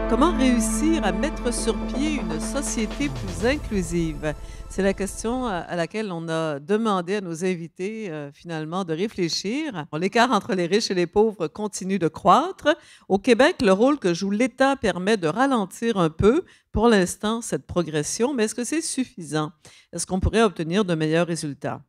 Comment réussir à mettre sur pied une société plus inclusive? C'est la question à laquelle on a demandé à nos invités, finalement, de réfléchir. L'écart entre les riches et les pauvres continue de croître. Au Québec, le rôle que joue l'État permet de ralentir un peu, pour l'instant, cette progression, mais est-ce que c'est suffisant? Est-ce qu'on pourrait obtenir de meilleurs résultats?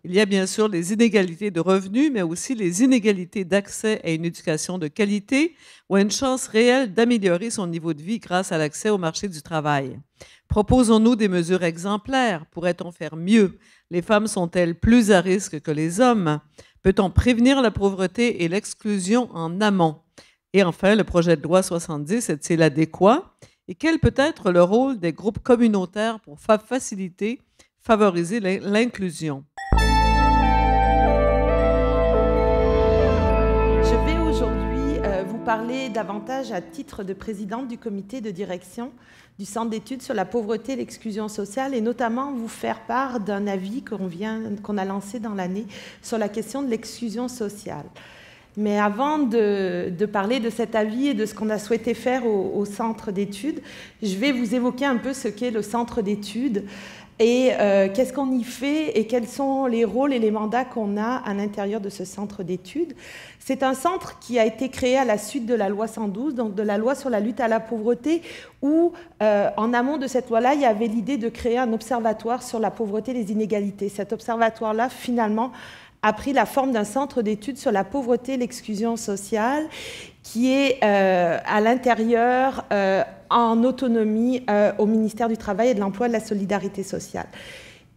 Il y a bien sûr les inégalités de revenus, mais aussi les inégalités d'accès à une éducation de qualité ou à une chance réelle d'améliorer son niveau de vie grâce à l'accès au marché du travail. Proposons-nous des mesures exemplaires? Pourrait-on faire mieux? Les femmes sont-elles plus à risque que les hommes? Peut-on prévenir la pauvreté et l'exclusion en amont? Et enfin, le projet de loi 70 est-il adéquat? Et quel peut être le rôle des groupes communautaires pour faciliter, favoriser l'inclusion? Je vais aujourd'hui vous parler davantage à titre de présidente du comité de direction du Centre d'études sur la pauvreté et l'exclusion sociale et notamment vous faire part d'un avis qu'on a lancé dans l'année sur la question de l'exclusion sociale. Mais avant de parler de cet avis et de ce qu'on a souhaité faire au centre d'études, je vais vous évoquer un peu ce qu'est le centre d'études et qu'est-ce qu'on y fait et quels sont les rôles et les mandats qu'on a à l'intérieur de ce centre d'études. C'est un centre qui a été créé à la suite de la loi 112, donc de la loi sur la lutte à la pauvreté, où en amont de cette loi-là, il y avait l'idée de créer un observatoire sur la pauvreté et les inégalités. Cet observatoire-là, finalement, a pris la forme d'un centre d'études sur la pauvreté et l'exclusion sociale qui est à l'intérieur, en autonomie au ministère du Travail et de l'Emploi et de la Solidarité sociale.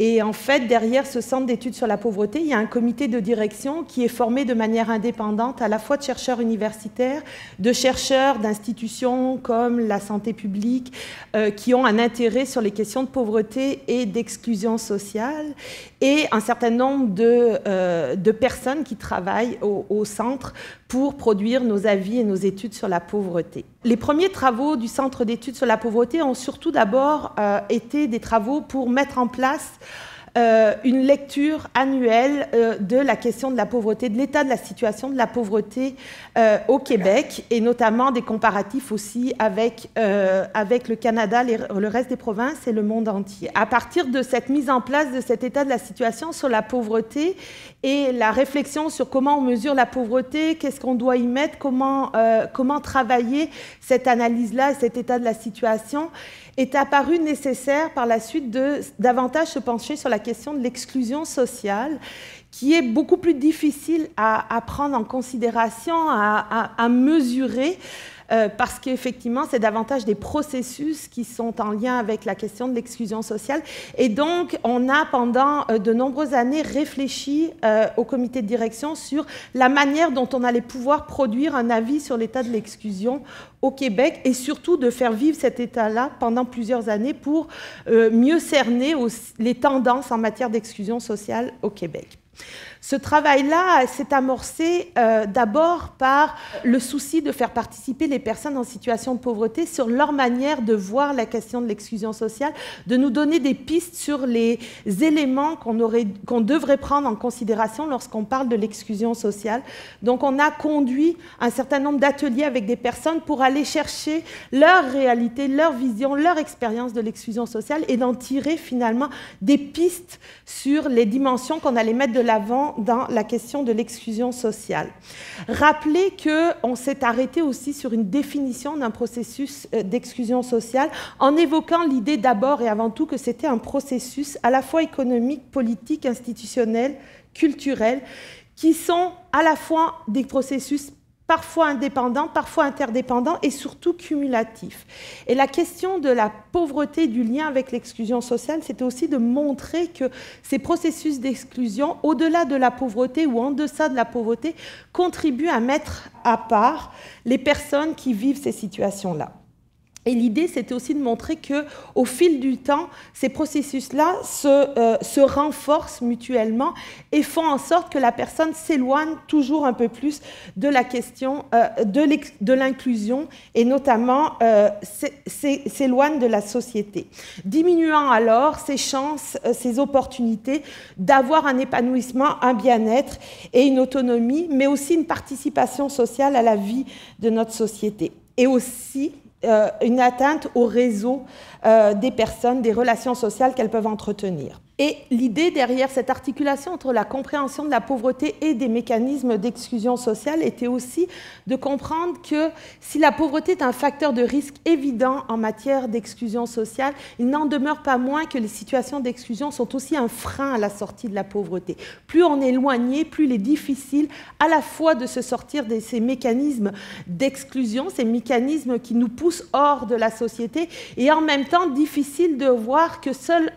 Et en fait, derrière ce centre d'études sur la pauvreté, il y a un comité de direction qui est formé de manière indépendante à la fois de chercheurs universitaires, de chercheurs d'institutions comme la santé publique, qui ont un intérêt sur les questions de pauvreté et d'exclusion sociale, et un certain nombre de personnes qui travaillent au centre pour produire nos avis et nos études sur la pauvreté. Les premiers travaux du Centre d'études sur la pauvreté ont surtout d'abord été des travaux pour mettre en place une lecture annuelle de la question de la pauvreté, de l'état de la situation de la pauvreté au Québec, et notamment des comparatifs aussi avec le Canada, le reste des provinces et le monde entier. À partir de cette mise en place de cet état de la situation sur la pauvreté et la réflexion sur comment on mesure la pauvreté, qu'est-ce qu'on doit y mettre, comment travailler cette analyse-là, cet état de la situation, est apparu nécessaire par la suite de davantage se pencher sur la question de l'exclusion sociale, qui est beaucoup plus difficile à prendre en considération, à mesurer, parce qu'effectivement, c'est davantage des processus qui sont en lien avec la question de l'exclusion sociale. Et donc, on a pendant de nombreuses années réfléchi au comité de direction sur la manière dont on allait pouvoir produire un avis sur l'état de l'exclusion au Québec et surtout de faire vivre cet état-là pendant plusieurs années pour mieux cerner les tendances en matière d'exclusion sociale au Québec. Ce travail-là s'est amorcé d'abord par le souci de faire participer les personnes en situation de pauvreté sur leur manière de voir la question de l'exclusion sociale, de nous donner des pistes sur les éléments qu'on devrait prendre en considération lorsqu'on parle de l'exclusion sociale. Donc on a conduit un certain nombre d'ateliers avec des personnes pour aller chercher leur réalité, leur vision, leur expérience de l'exclusion sociale et d'en tirer finalement des pistes sur les dimensions qu'on allait mettre de l'avant dans la question de l'exclusion sociale. Rappelez qu'on s'est arrêté aussi sur une définition d'un processus d'exclusion sociale en évoquant l'idée d'abord et avant tout que c'était un processus à la fois économique, politique, institutionnel, culturel, qui sont à la fois des processus parfois indépendants, parfois interdépendants et surtout cumulatifs. Et la question de la pauvreté, du lien avec l'exclusion sociale, c'était aussi de montrer que ces processus d'exclusion, au-delà de la pauvreté ou en deçà de la pauvreté, contribuent à mettre à part les personnes qui vivent ces situations-là. Et l'idée, c'était aussi de montrer qu'au fil du temps, ces processus-là se renforcent mutuellement et font en sorte que la personne s'éloigne toujours un peu plus de la question de l'inclusion et notamment s'éloigne de la société, diminuant alors ses chances, ses opportunités d'avoir un épanouissement, un bien-être et une autonomie, mais aussi une participation sociale à la vie de notre société. Et aussi, une atteinte au réseau des personnes, des relations sociales qu'elles peuvent entretenir. Et l'idée derrière cette articulation entre la compréhension de la pauvreté et des mécanismes d'exclusion sociale était aussi de comprendre que si la pauvreté est un facteur de risque évident en matière d'exclusion sociale, il n'en demeure pas moins que les situations d'exclusion sont aussi un frein à la sortie de la pauvreté. Plus on est éloigné, plus il est difficile à la fois de se sortir de ces mécanismes d'exclusion, ces mécanismes qui nous poussent hors de la société, et en même temps difficile de voir que seule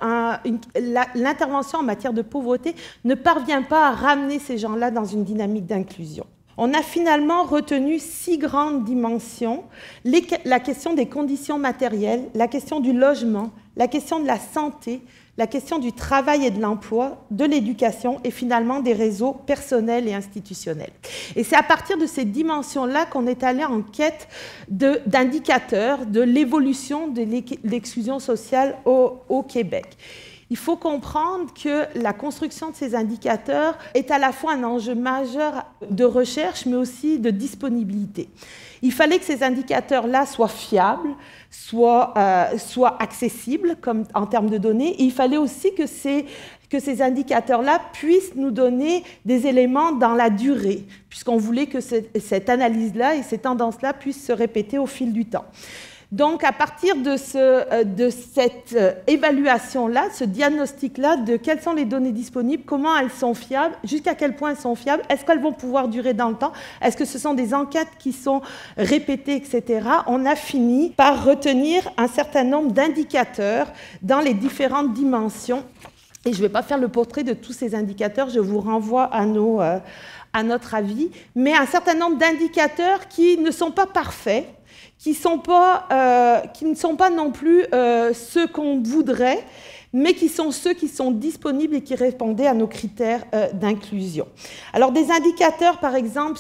l'intervention en matière de pauvreté ne parvient pas à ramener ces gens-là dans une dynamique d'inclusion. On a finalement retenu 6 grandes dimensions: la question des conditions matérielles, la question du logement, la question de la santé, la question du travail et de l'emploi, de l'éducation et finalement des réseaux personnels et institutionnels. Et c'est à partir de ces dimensions-là qu'on est allé en quête d'indicateurs de l'évolution de l'exclusion sociale au Québec. Il faut comprendre que la construction de ces indicateurs est à la fois un enjeu majeur de recherche, mais aussi de disponibilité. Il fallait que ces indicateurs-là soient fiables, soient accessibles en termes de données, et il fallait aussi que ces indicateurs-là puissent nous donner des éléments dans la durée, puisqu'on voulait que cette analyse-là et ces tendances-là puissent se répéter au fil du temps. Donc, à partir de cette évaluation-là, ce diagnostic-là de quelles sont les données disponibles, comment elles sont fiables, jusqu'à quel point elles sont fiables, est-ce qu'elles vont pouvoir durer dans le temps, est-ce que ce sont des enquêtes qui sont répétées, etc., on a fini par retenir un certain nombre d'indicateurs dans les différentes dimensions. Et je ne vais pas faire le portrait de tous ces indicateurs, je vous renvoie à notre avis, mais un certain nombre d'indicateurs qui ne sont pas parfaits, qui ne sont pas non plus ceux qu'on voudrait, mais qui sont ceux qui sont disponibles et qui répondaient à nos critères d'inclusion. Alors, des indicateurs, par exemple,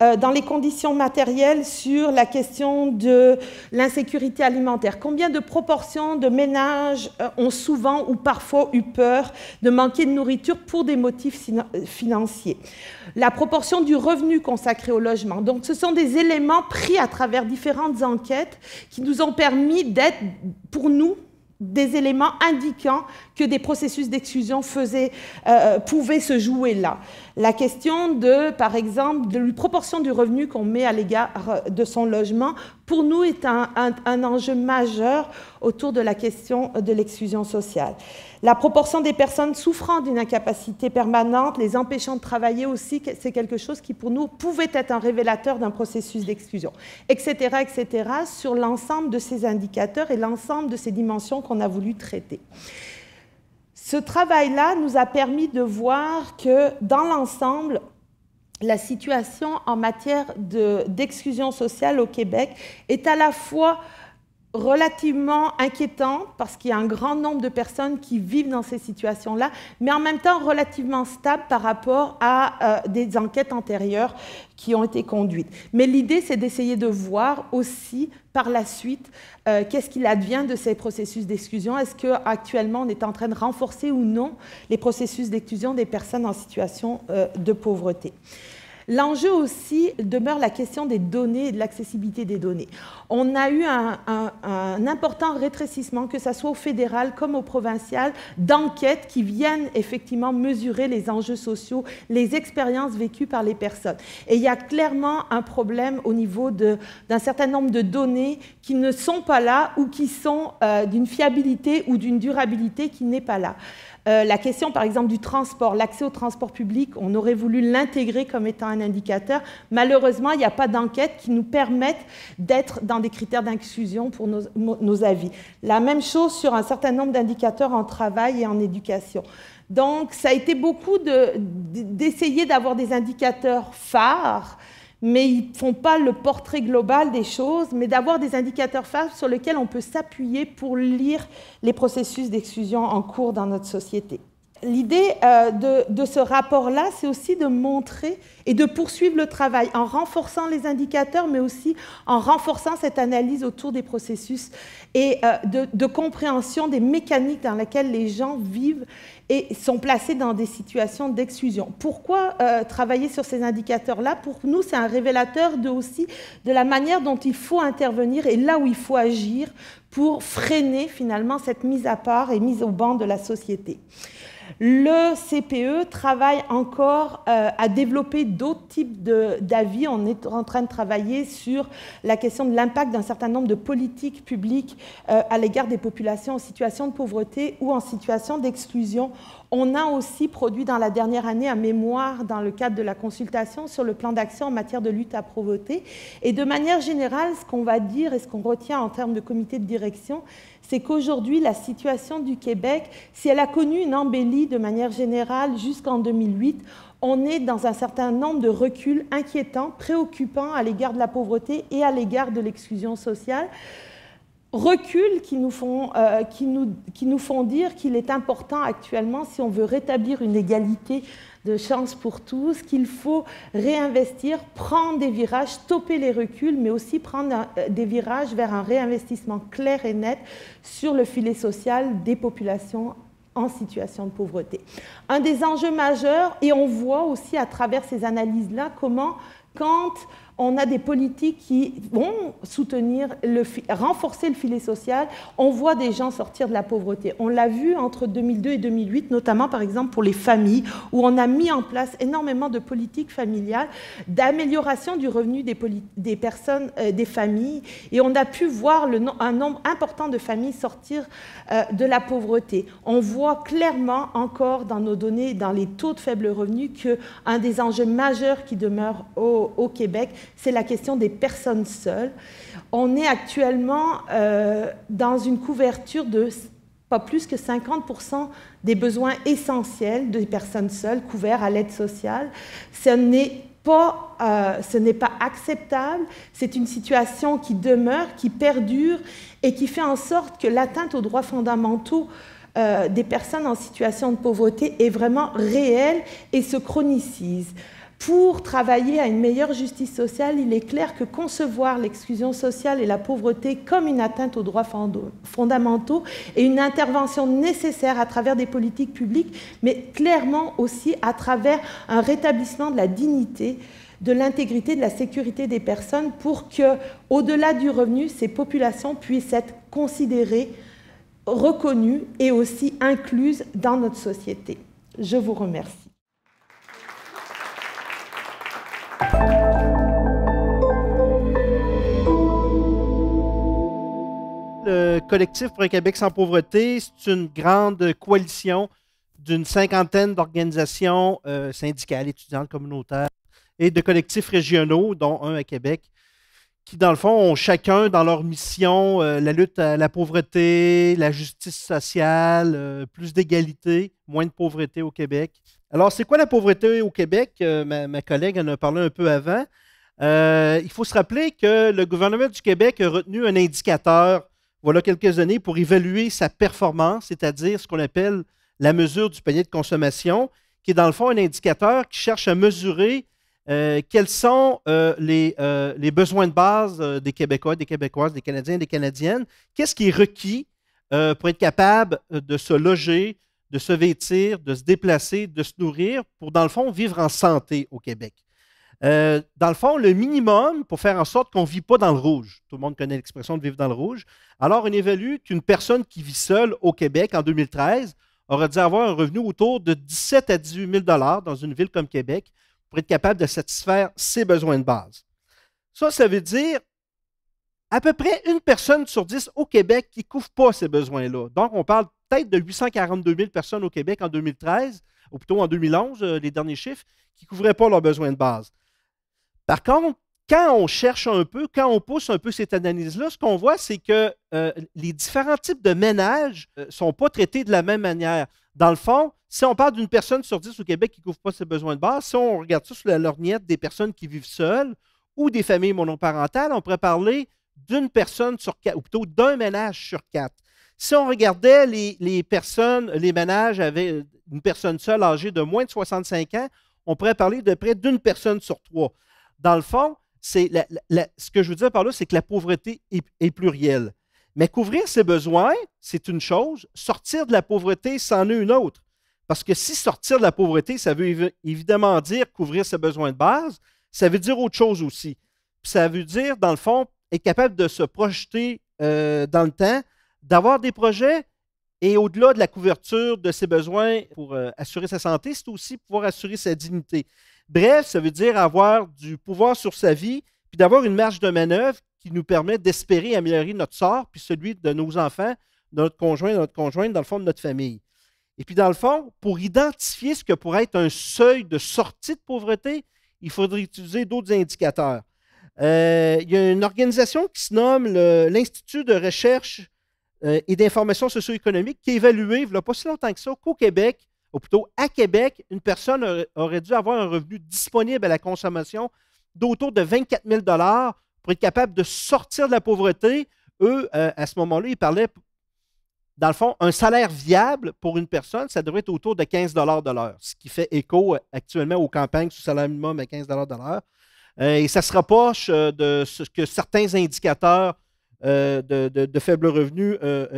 dans les conditions matérielles, sur la question de l'insécurité alimentaire. Combien de proportions de ménages ont souvent ou parfois eu peur de manquer de nourriture pour des motifs financiers? La proportion du revenu consacré au logement. Donc, ce sont des éléments pris à travers différentes enquêtes qui nous ont permis d'être, pour nous, des éléments indiquant que des processus d'exclusion pouvaient se jouer là. La question par exemple, de la proportion du revenu qu'on met à l'égard de son logement, pour nous, est un enjeu majeur autour de la question de l'exclusion sociale. La proportion des personnes souffrant d'une incapacité permanente, les empêchant de travailler aussi, c'est quelque chose qui, pour nous, pouvait être un révélateur d'un processus d'exclusion, etc., etc., sur l'ensemble de ces indicateurs et l'ensemble de ces dimensions qu'on a voulu traiter. Ce travail-là nous a permis de voir que, dans l'ensemble, la situation en matière d'exclusion sociale au Québec est à la fois relativement inquiétante, parce qu'il y a un grand nombre de personnes qui vivent dans ces situations-là, mais en même temps relativement stable par rapport à des enquêtes antérieures qui ont été conduites. Mais l'idée, c'est d'essayer de voir aussi par la suite qu'est-ce qu'il advient de ces processus d'exclusion. Est-ce qu'actuellement on est en train de renforcer ou non les processus d'exclusion des personnes en situation de pauvreté? L'enjeu aussi demeure la question des données et de l'accessibilité des données. On a eu un important rétrécissement, que ce soit au fédéral comme au provincial, d'enquêtes qui viennent effectivement mesurer les enjeux sociaux, les expériences vécues par les personnes. Et il y a clairement un problème au niveau d'un certain nombre de données qui ne sont pas là ou qui sont d'une fiabilité ou d'une durabilité qui n'est pas là. La question, par exemple, du transport, l'accès au transport public, on aurait voulu l'intégrer comme étant un indicateur. Malheureusement, il n'y a pas d'enquête qui nous permette d'être dans des critères d'inclusion pour nos avis. La même chose sur un certain nombre d'indicateurs en travail et en éducation. Donc, ça a été beaucoup d'essayer d'avoir des indicateurs phares, mais ils ne font pas le portrait global des choses, mais d'avoir des indicateurs phares sur lesquels on peut s'appuyer pour lire les processus d'exclusion en cours dans notre société. l'idée de ce rapport-là, c'est aussi de montrer et de poursuivre le travail en renforçant les indicateurs, mais aussi en renforçant cette analyse autour des processus et de compréhension des mécaniques dans lesquelles les gens vivent et sont placés dans des situations d'exclusion. Pourquoi travailler sur ces indicateurs-là? Pour nous, c'est un révélateur aussi de la manière dont il faut intervenir et là où il faut agir pour freiner finalement cette mise à part et mise au banc de la société. Le CPE travaille encore à développer d'autres types d'avis. On est en train de travailler sur la question de l'impact d'un certain nombre de politiques publiques à l'égard des populations en situation de pauvreté ou en situation d'exclusion. On a aussi produit dans la dernière année un mémoire dans le cadre de la consultation sur le plan d'action en matière de lutte à la pauvreté. Et de manière générale, ce qu'on va dire et ce qu'on retient en termes de comité de direction, c'est qu'aujourd'hui, la situation du Québec, si elle a connu une embellie de manière générale jusqu'en 2008, on est dans un certain nombre de reculs inquiétants, préoccupants à l'égard de la pauvreté et à l'égard de l'exclusion sociale. Reculs qui nous font dire qu'il est important actuellement, si on veut rétablir une égalité de chance pour tous, qu'il faut réinvestir, prendre des virages, stopper les reculs, mais aussi prendre des virages vers un réinvestissement clair et net sur le filet social des populations en situation de pauvreté. Un des enjeux majeurs, et on voit aussi à travers ces analyses-là comment, quand on a des politiques qui vont renforcer le filet social, on voit des gens sortir de la pauvreté. On l'a vu entre 2002 et 2008, notamment par exemple pour les familles, où on a mis en place énormément de politiques familiales, d'amélioration du revenu des personnes, des familles, et on a pu voir un nombre important de familles sortir de la pauvreté. On voit clairement encore dans nos données, dans les taux de faible revenu, qu'un des enjeux majeurs qui demeure au Québec, c'est la question des personnes seules. On est actuellement dans une couverture de pas plus que 50% des besoins essentiels des personnes seules couverts à l'aide sociale. Ce n'est pas acceptable. C'est une situation qui demeure, qui perdure et qui fait en sorte que l'atteinte aux droits fondamentaux des personnes en situation de pauvreté est vraiment réelle et se chronicise. Pour travailler à une meilleure justice sociale, il est clair que concevoir l'exclusion sociale et la pauvreté comme une atteinte aux droits fondamentaux est une intervention nécessaire à travers des politiques publiques, mais clairement aussi à travers un rétablissement de la dignité, de l'intégrité, de la sécurité des personnes pour que, au-delà du revenu, ces populations puissent être considérées, reconnues et aussi incluses dans notre société. Je vous remercie. Le collectif pour un Québec sans pauvreté, c'est une grande coalition d'une cinquantaine d'organisations syndicales, étudiantes, communautaires et de collectifs régionaux, dont un à Québec, qui, dans le fond, ont chacun dans leur mission la lutte à la pauvreté, la justice sociale, plus d'égalité, moins de pauvreté au Québec. Alors, c'est quoi la pauvreté au Québec? Ma collègue en a parlé un peu avant. Il faut se rappeler que le gouvernement du Québec a retenu un indicateur, voilà quelques années, pour évaluer sa performance, c'est-à-dire ce qu'on appelle la mesure du panier de consommation, qui est dans le fond un indicateur qui cherche à mesurer quels sont les besoins de base des Québécois, des Québécoises, des Canadiens et des Canadiennes. Qu'est-ce qui est requis pour être capable de se loger, de se vêtir, de se déplacer, de se nourrir, pour, dans le fond, vivre en santé au Québec. Dans le fond, le minimum pour faire en sorte qu'on ne vit pas dans le rouge. Tout le monde connaît l'expression de vivre dans le rouge. Alors, on évalue qu'une personne qui vit seule au Québec en 2013 aurait dû avoir un revenu autour de 17 à 18 000 dans une ville comme Québec pour être capable de satisfaire ses besoins de base. Ça veut dire à peu près une personne sur 10 au Québec qui ne couvre pas ces besoins-là. Donc, on parle peut-être de 842 000 personnes au Québec en 2013, ou plutôt en 2011, les derniers chiffres, qui ne couvraient pas leurs besoins de base. Par contre, quand on cherche un peu, quand on pousse un peu cette analyse-là, ce qu'on voit, c'est que les différents types de ménages ne sont pas traités de la même manière. Dans le fond, si on parle d'une personne sur 10 au Québec qui ne couvre pas ses besoins de base, si on regarde ça sur la lorgnette des personnes qui vivent seules ou des familles monoparentales, on pourrait parler d'une personne sur 4, ou plutôt d'un ménage sur 4. Si on regardait les personnes, les ménages avec une personne seule âgée de moins de 65 ans, on pourrait parler de près d'une personne sur 3. Dans le fond, ce que je veux dire par là, c'est que la pauvreté est plurielle. Mais couvrir ses besoins, c'est une chose. Sortir de la pauvreté, c'en est une autre. Parce que si sortir de la pauvreté, ça veut évidemment dire couvrir ses besoins de base, ça veut dire autre chose aussi. Puis ça veut dire, dans le fond, être capable de se projeter dans le temps, d'avoir des projets et au-delà de la couverture de ses besoins pour assurer sa santé, c'est aussi pouvoir assurer sa dignité. Bref, ça veut dire avoir du pouvoir sur sa vie puis d'avoir une marge de manœuvre qui nous permet d'espérer améliorer notre sort puis celui de nos enfants, de notre conjointe, dans le fond, de notre famille. Et puis, dans le fond, pour identifier ce que pourrait être un seuil de sortie de pauvreté, il faudrait utiliser d'autres indicateurs. Il y a une organisation qui se nomme l'Institut de recherche et d'information socio-économique qui a évalué, il n'y a pas si longtemps que ça, qu'au Québec, ou plutôt à Québec, une personne aurait dû avoir un revenu disponible à la consommation d'autour de 24 000 pour être capable de sortir de la pauvreté. Eux, à ce moment-là, ils parlaient, dans le fond, un salaire viable pour une personne, ça devrait être autour de 15 de l'heure, ce qui fait écho actuellement aux campagnes sous salaire minimum à 15 de l'heure. Et ça se rapproche de ce que certains indicateurs de faible revenu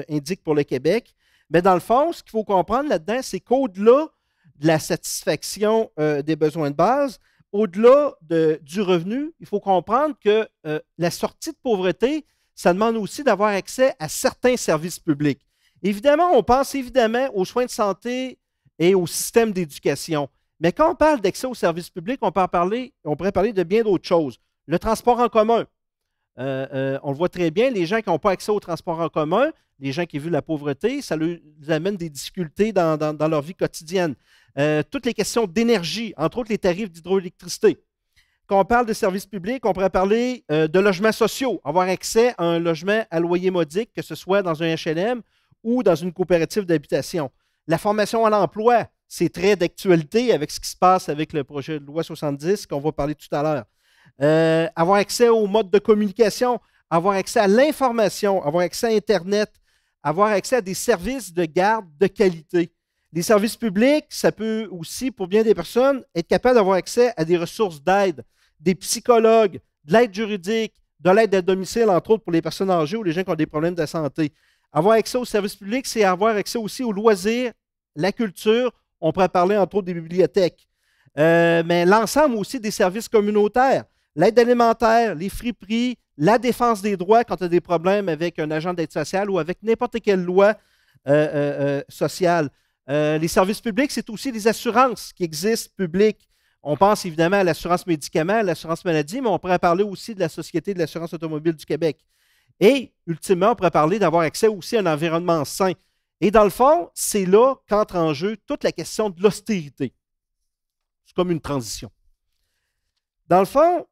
indiquent pour le Québec. Mais dans le fond, ce qu'il faut comprendre là-dedans, c'est qu'au-delà de la satisfaction des besoins de base, au-delà du revenu, il faut comprendre que la sortie de pauvreté, ça demande aussi d'avoir accès à certains services publics. Évidemment, on pense évidemment aux soins de santé et au système d'éducation. Mais quand on parle d'accès aux services publics, on pourrait parler de bien d'autres choses. Le transport en commun. On le voit très bien, les gens qui n'ont pas accès au transport en commun, les gens qui vivent la pauvreté, ça leur amène des difficultés dans leur vie quotidienne. Toutes les questions d'énergie, entre autres les tarifs d'hydroélectricité. Quand on parle de services publics, on pourrait parler de logements sociaux, avoir accès à un logement à loyer modique, que ce soit dans un HLM ou dans une coopérative d'habitation. La formation à l'emploi, c'est très d'actualité avec ce qui se passe avec le projet de loi 70 qu'on va parler tout à l'heure. Avoir accès aux modes de communication, avoir accès à l'information, avoir accès à Internet, avoir accès à des services de garde de qualité. Les services publics, ça peut aussi, pour bien des personnes, être capable d'avoir accès à des ressources d'aide, des psychologues, de l'aide juridique, de l'aide à domicile, entre autres pour les personnes âgées ou les gens qui ont des problèmes de santé. Avoir accès aux services publics, c'est avoir accès aussi aux loisirs, la culture. On pourrait parler, entre autres, des bibliothèques. Mais l'ensemble aussi des services communautaires, l'aide alimentaire, les friperies, la défense des droits quand tu as des problèmes avec un agent d'aide sociale ou avec n'importe quelle loi sociale. Les services publics, c'est aussi les assurances qui existent publiques. On pense évidemment à l'assurance médicaments, à l'assurance maladie, mais on pourrait parler aussi de la Société de l'assurance automobile du Québec. Et, ultimement, on pourrait parler d'avoir accès aussi à un environnement sain. Et dans le fond, c'est là qu'entre en jeu toute la question de l'austérité. C'est comme une transition. Dans le fond,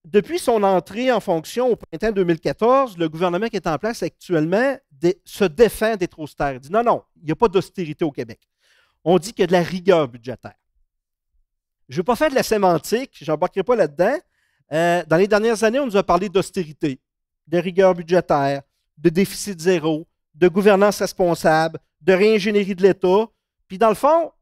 depuis son entrée en fonction au printemps 2014, le gouvernement qui est en place actuellement se défend d'être austère. Il dit non, il n'y a pas d'austérité au Québec. On dit qu'il y a de la rigueur budgétaire. Je ne veux pas faire de la sémantique, je n'embarquerai pas là-dedans. Dans les dernières années, on nous a parlé d'austérité, de rigueur budgétaire, de déficit zéro, de gouvernance responsable, de réingénierie de l'État. Puis dans le fond,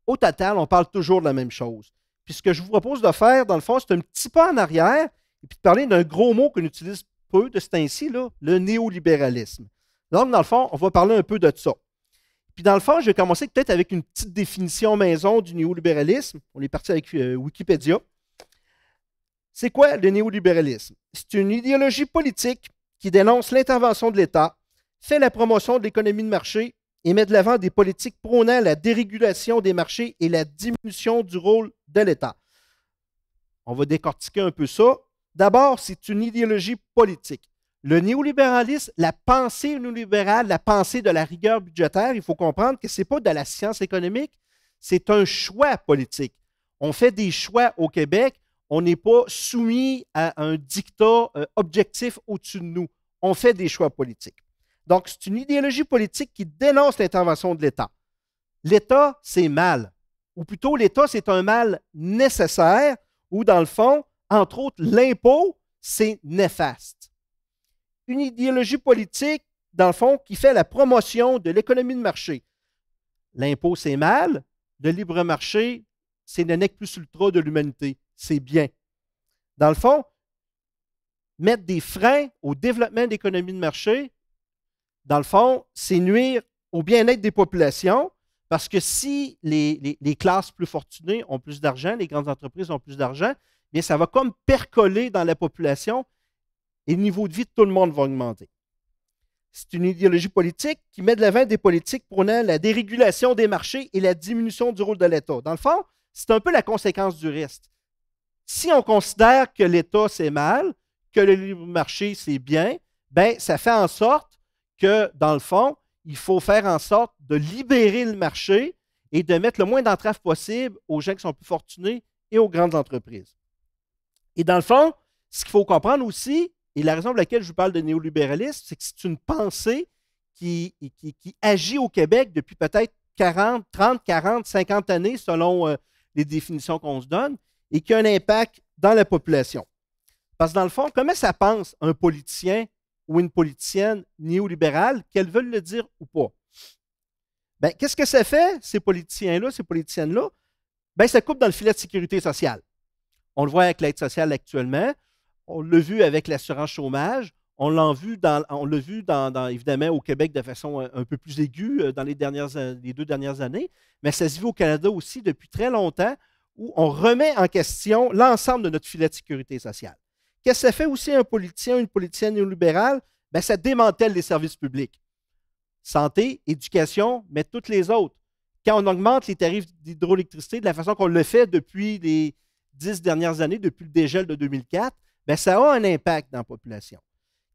au total, on parle toujours de la même chose. Puis ce que je vous propose de faire, dans le fond, c'est un petit pas en arrière et puis de parler d'un gros mot qu'on utilise peu de ce temps-ci, le néolibéralisme. Donc, dans le fond, on va parler un peu de ça. Puis dans le fond, je vais commencer peut-être avec une petite définition maison du néolibéralisme. On est parti avec Wikipédia. C'est quoi le néolibéralisme? C'est une idéologie politique qui dénonce l'intervention de l'État, fait la promotion de l'économie de marché et met de l'avant des politiques prônant la dérégulation des marchés et la diminution du rôle de l'État. On va décortiquer un peu ça. D'abord, c'est une idéologie politique. Le néolibéralisme, la pensée néolibérale, la pensée de la rigueur budgétaire, il faut comprendre que ce n'est pas de la science économique, c'est un choix politique. On fait des choix au Québec, on n'est pas soumis à un dictat objectif au-dessus de nous. On fait des choix politiques. Donc, c'est une idéologie politique qui dénonce l'intervention de l'État. L'État, c'est mal. Ou plutôt, l'État, c'est un mal nécessaire, ou dans le fond, entre autres, l'impôt, c'est néfaste. Une idéologie politique dans le fond, qui fait la promotion de l'économie de marché. L'impôt, c'est mal. Le libre marché, c'est le nec plus ultra de l'humanité. C'est bien. Dans le fond, mettre des freins au développement de l'économie de marché, dans le fond, c'est nuire au bien-être des populations, parce que si les classes plus fortunées ont plus d'argent, les grandes entreprises ont plus d'argent, bien, ça va comme percoler dans la population et le niveau de vie de tout le monde va augmenter. C'est une idéologie politique qui met de l'avant des politiques prônant la dérégulation des marchés et la diminution du rôle de l'État. Dans le fond, c'est un peu la conséquence du reste. Si on considère que l'État, c'est mal, que le libre marché, c'est bien, bien, ça fait en sorte que, dans le fond, il faut faire en sorte de libérer le marché et de mettre le moins d'entraves possible aux gens qui sont plus fortunés et aux grandes entreprises. Et dans le fond, ce qu'il faut comprendre aussi, et la raison pour laquelle je vous parle de néolibéralisme, c'est que c'est une pensée qui agit au Québec depuis peut-être 30, 40, 50 années, selon les définitions qu'on se donne, et qui a un impact dans la population. Parce que dans le fond, comment ça pense un politicien ou une politicienne néolibérale, qu'elles veulent le dire ou pas? Bien, qu'est-ce que ça fait, ces politiciens-là, ces politiciennes-là? Bien, ça coupe dans le filet de sécurité sociale. On le voit avec l'aide sociale actuellement. On l'a vu avec l'assurance chômage. On l'a vu, évidemment, au Québec de façon un peu plus aiguë dans les 2 dernières années. Mais ça se vit au Canada aussi depuis très longtemps, où on remet en question l'ensemble de notre filet de sécurité sociale. Qu'est-ce que ça fait aussi un politicien ou une politicienne néolibérale? Bien, ça démantèle les services publics. Santé, éducation, mais toutes les autres. Quand on augmente les tarifs d'hydroélectricité de la façon qu'on le fait depuis les 10 dernières années, depuis le dégel de 2004, bien, ça a un impact dans la population.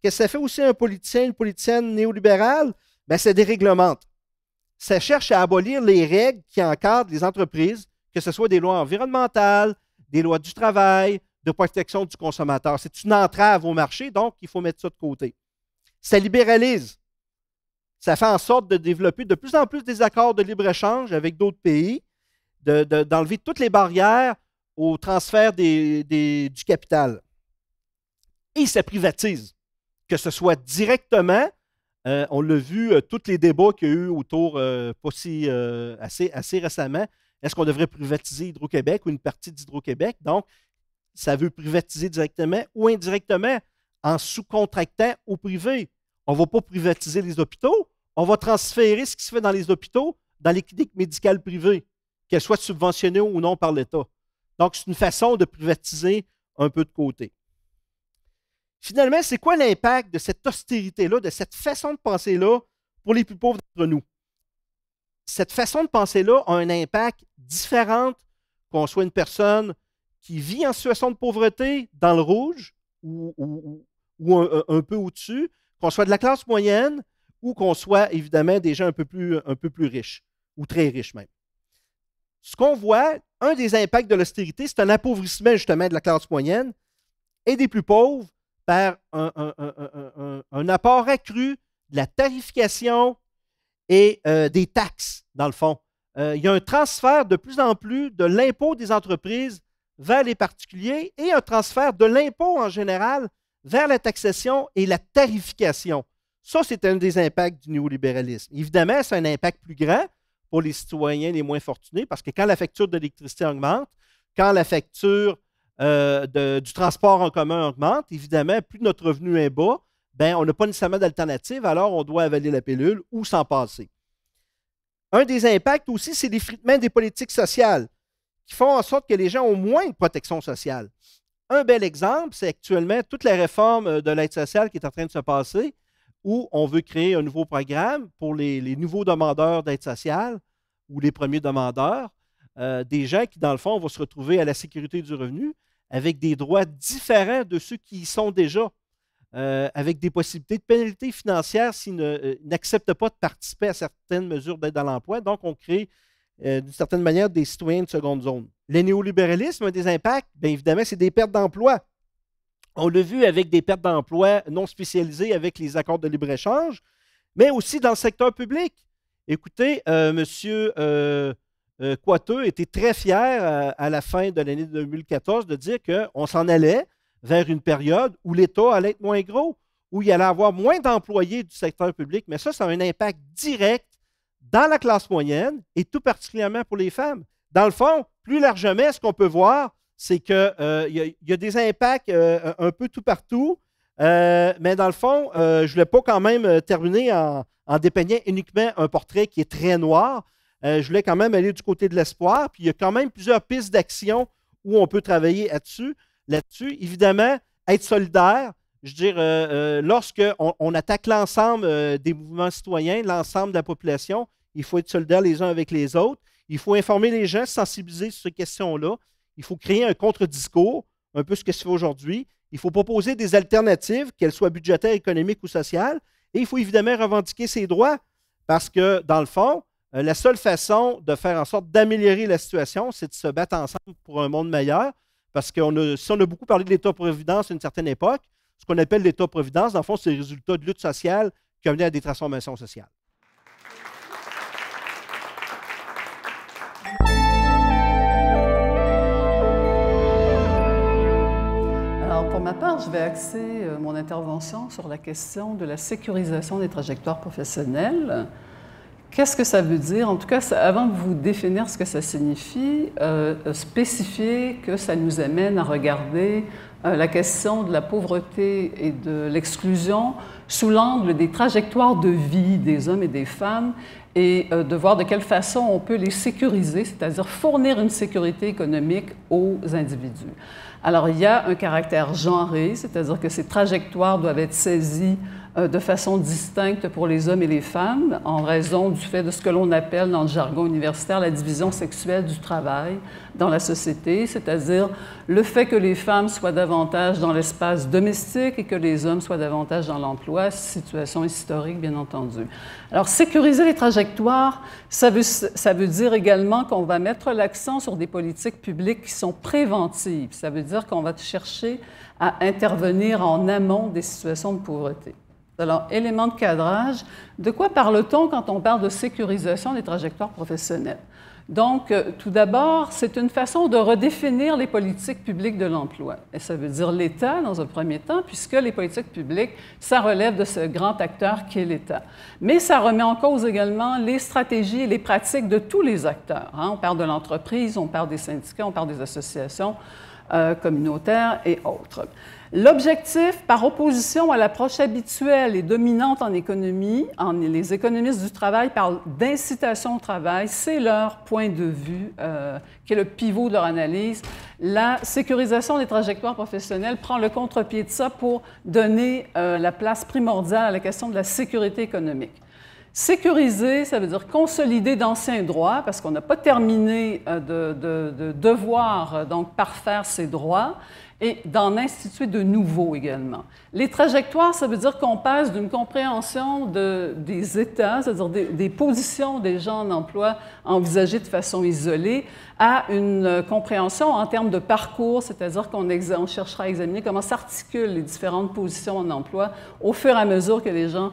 Qu'est-ce que ça fait aussi un politicien, une politicienne néolibérale? Bien, ça déréglemente. Ça cherche à abolir les règles qui encadrent les entreprises, que ce soit des lois environnementales, des lois du travail, de protection du consommateur. C'est une entrave au marché, donc il faut mettre ça de côté. Ça libéralise. Ça fait en sorte de développer de plus en plus des accords de libre-échange avec d'autres pays, d'enlever toutes les barrières au transfert du capital. Et ça privatise, que ce soit directement, on l'a vu, tous les débats qu'il y a eu autour, assez récemment, est-ce qu'on devrait privatiser Hydro-Québec ou une partie d'Hydro-Québec? Donc, ça veut privatiser directement ou indirectement en sous-contractant au privé. On ne va pas privatiser les hôpitaux, on va transférer ce qui se fait dans les hôpitaux dans les cliniques médicales privées, qu'elles soient subventionnées ou non par l'État. Donc, c'est une façon de privatiser un peu de côté. Finalement, c'est quoi l'impact de cette austérité-là, de cette façon de penser-là pour les plus pauvres d'entre nous? Cette façon de penser-là a un impact différent qu'on soit une personne qui vit en situation de pauvreté dans le rouge ou un peu au-dessus, qu'on soit de la classe moyenne ou qu'on soit évidemment des gens un peu plus riches ou très riches même. Ce qu'on voit, un des impacts de l'austérité, c'est un appauvrissement justement de la classe moyenne et des plus pauvres par un apport accru de la tarification et des taxes, dans le fond. Il y a un transfert de plus en plus de l'impôt des entreprises vers les particuliers et un transfert de l'impôt en général vers la taxation et la tarification. Ça, c'est un des impacts du néolibéralisme. Évidemment, c'est un impact plus grand pour les citoyens les moins fortunés parce que quand la facture de l'électricité augmente, quand la facture du transport en commun augmente, évidemment, plus notre revenu est bas, bien, on n'a pas nécessairement d'alternative, alors on doit avaler la pilule ou s'en passer. Un des impacts aussi, c'est l'effritement des politiques sociales qui font en sorte que les gens ont moins de protection sociale. Un bel exemple, c'est actuellement toute la réforme de l'aide sociale qui est en train de se passer, où on veut créer un nouveau programme pour les nouveaux demandeurs d'aide sociale ou les premiers demandeurs, des gens qui, dans le fond, vont se retrouver à la sécurité du revenu avec des droits différents de ceux qui y sont déjà, avec des possibilités de pénalités financières s'ils n'acceptent pas de participer à certaines mesures d'aide à l'emploi. Donc, on crée d'une certaine manière des citoyens de seconde zone. Le néolibéralisme a des impacts, bien évidemment, c'est des pertes d'emploi. On l'a vu avec des pertes d'emploi non spécialisées avec les accords de libre-échange, mais aussi dans le secteur public. Écoutez, M. Coiteux était très fier à la fin de l'année 2014 de dire qu'on s'en allait vers une période où l'État allait être moins gros, où il allait avoir moins d'employés du secteur public, mais ça a un impact direct dans la classe moyenne et tout particulièrement pour les femmes. Dans le fond, plus largement, ce qu'on peut voir, c'est qu'il y a des impacts un peu tout partout, mais dans le fond, je ne voulais pas quand même terminer en dépeignant uniquement un portrait qui est très noir. Je voulais quand même aller du côté de l'espoir, puis il y a quand même plusieurs pistes d'action où on peut travailler là-dessus. Évidemment, être solidaire, je veux dire, lorsqu'on attaque l'ensemble des mouvements citoyens, l'ensemble de la population, il faut être solidaire les uns avec les autres. Il faut informer les gens, sensibiliser sur ces questions-là. Il faut créer un contre-discours, un peu ce que se fait aujourd'hui. Il faut proposer des alternatives, qu'elles soient budgétaires, économiques ou sociales. Et il faut évidemment revendiquer ses droits parce que, dans le fond, la seule façon de faire en sorte d'améliorer la situation, c'est de se battre ensemble pour un monde meilleur. Parce si on a beaucoup parlé de l'État-providence à une certaine époque, ce qu'on appelle l'État-providence, dans le fond, c'est le résultat de lutte sociale qui a mené à des transformations sociales. Alors, pour ma part, je vais axer mon intervention sur la question de la sécurisation des trajectoires professionnelles. Qu'est-ce que ça veut dire? En tout cas, avant de vous définir ce que ça signifie, spécifier que ça nous amène à regarder la question de la pauvreté et de l'exclusion sous l'angle des trajectoires de vie des hommes et des femmes et de voir de quelle façon on peut les sécuriser, c'est-à-dire fournir une sécurité économique aux individus. Alors, il y a un caractère genré, c'est-à-dire que ces trajectoires doivent être saisies de façon distincte pour les hommes et les femmes, en raison du fait de ce que l'on appelle dans le jargon universitaire la division sexuelle du travail dans la société, c'est-à-dire le fait que les femmes soient davantage dans l'espace domestique et que les hommes soient davantage dans l'emploi, situation historique, bien entendu. Alors, sécuriser les trajectoires, ça veut dire également qu'on va mettre l'accent sur des politiques publiques qui sont préventives. Ça veut dire qu'on va chercher à intervenir en amont des situations de pauvreté. Alors, élément de cadrage, de quoi parle-t-on quand on parle de sécurisation des trajectoires professionnelles? Donc, tout d'abord, c'est une façon de redéfinir les politiques publiques de l'emploi. Et ça veut dire l'État, dans un premier temps, puisque les politiques publiques, ça relève de ce grand acteur qui est l'État. Mais ça remet en cause également les stratégies et les pratiques de tous les acteurs. On parle de l'entreprise, on parle des syndicats, on parle des associations communautaires et autres. L'objectif, par opposition à l'approche habituelle et dominante en économie, les économistes du travail parlent d'incitation au travail, c'est leur point de vue qui est le pivot de leur analyse. La sécurisation des trajectoires professionnelles prend le contre-pied de ça pour donner la place primordiale à la question de la sécurité économique. Sécuriser, ça veut dire consolider d'anciens droits, parce qu'on n'a pas terminé de devoir donc parfaire ces droits, et d'en instituer de nouveaux également. Les trajectoires, ça veut dire qu'on passe d'une compréhension des états, c'est-à-dire des positions des gens en emploi envisagées de façon isolée, à une compréhension en termes de parcours, c'est-à-dire qu'on cherchera à examiner comment s'articulent les différentes positions en emploi au fur et à mesure que les gens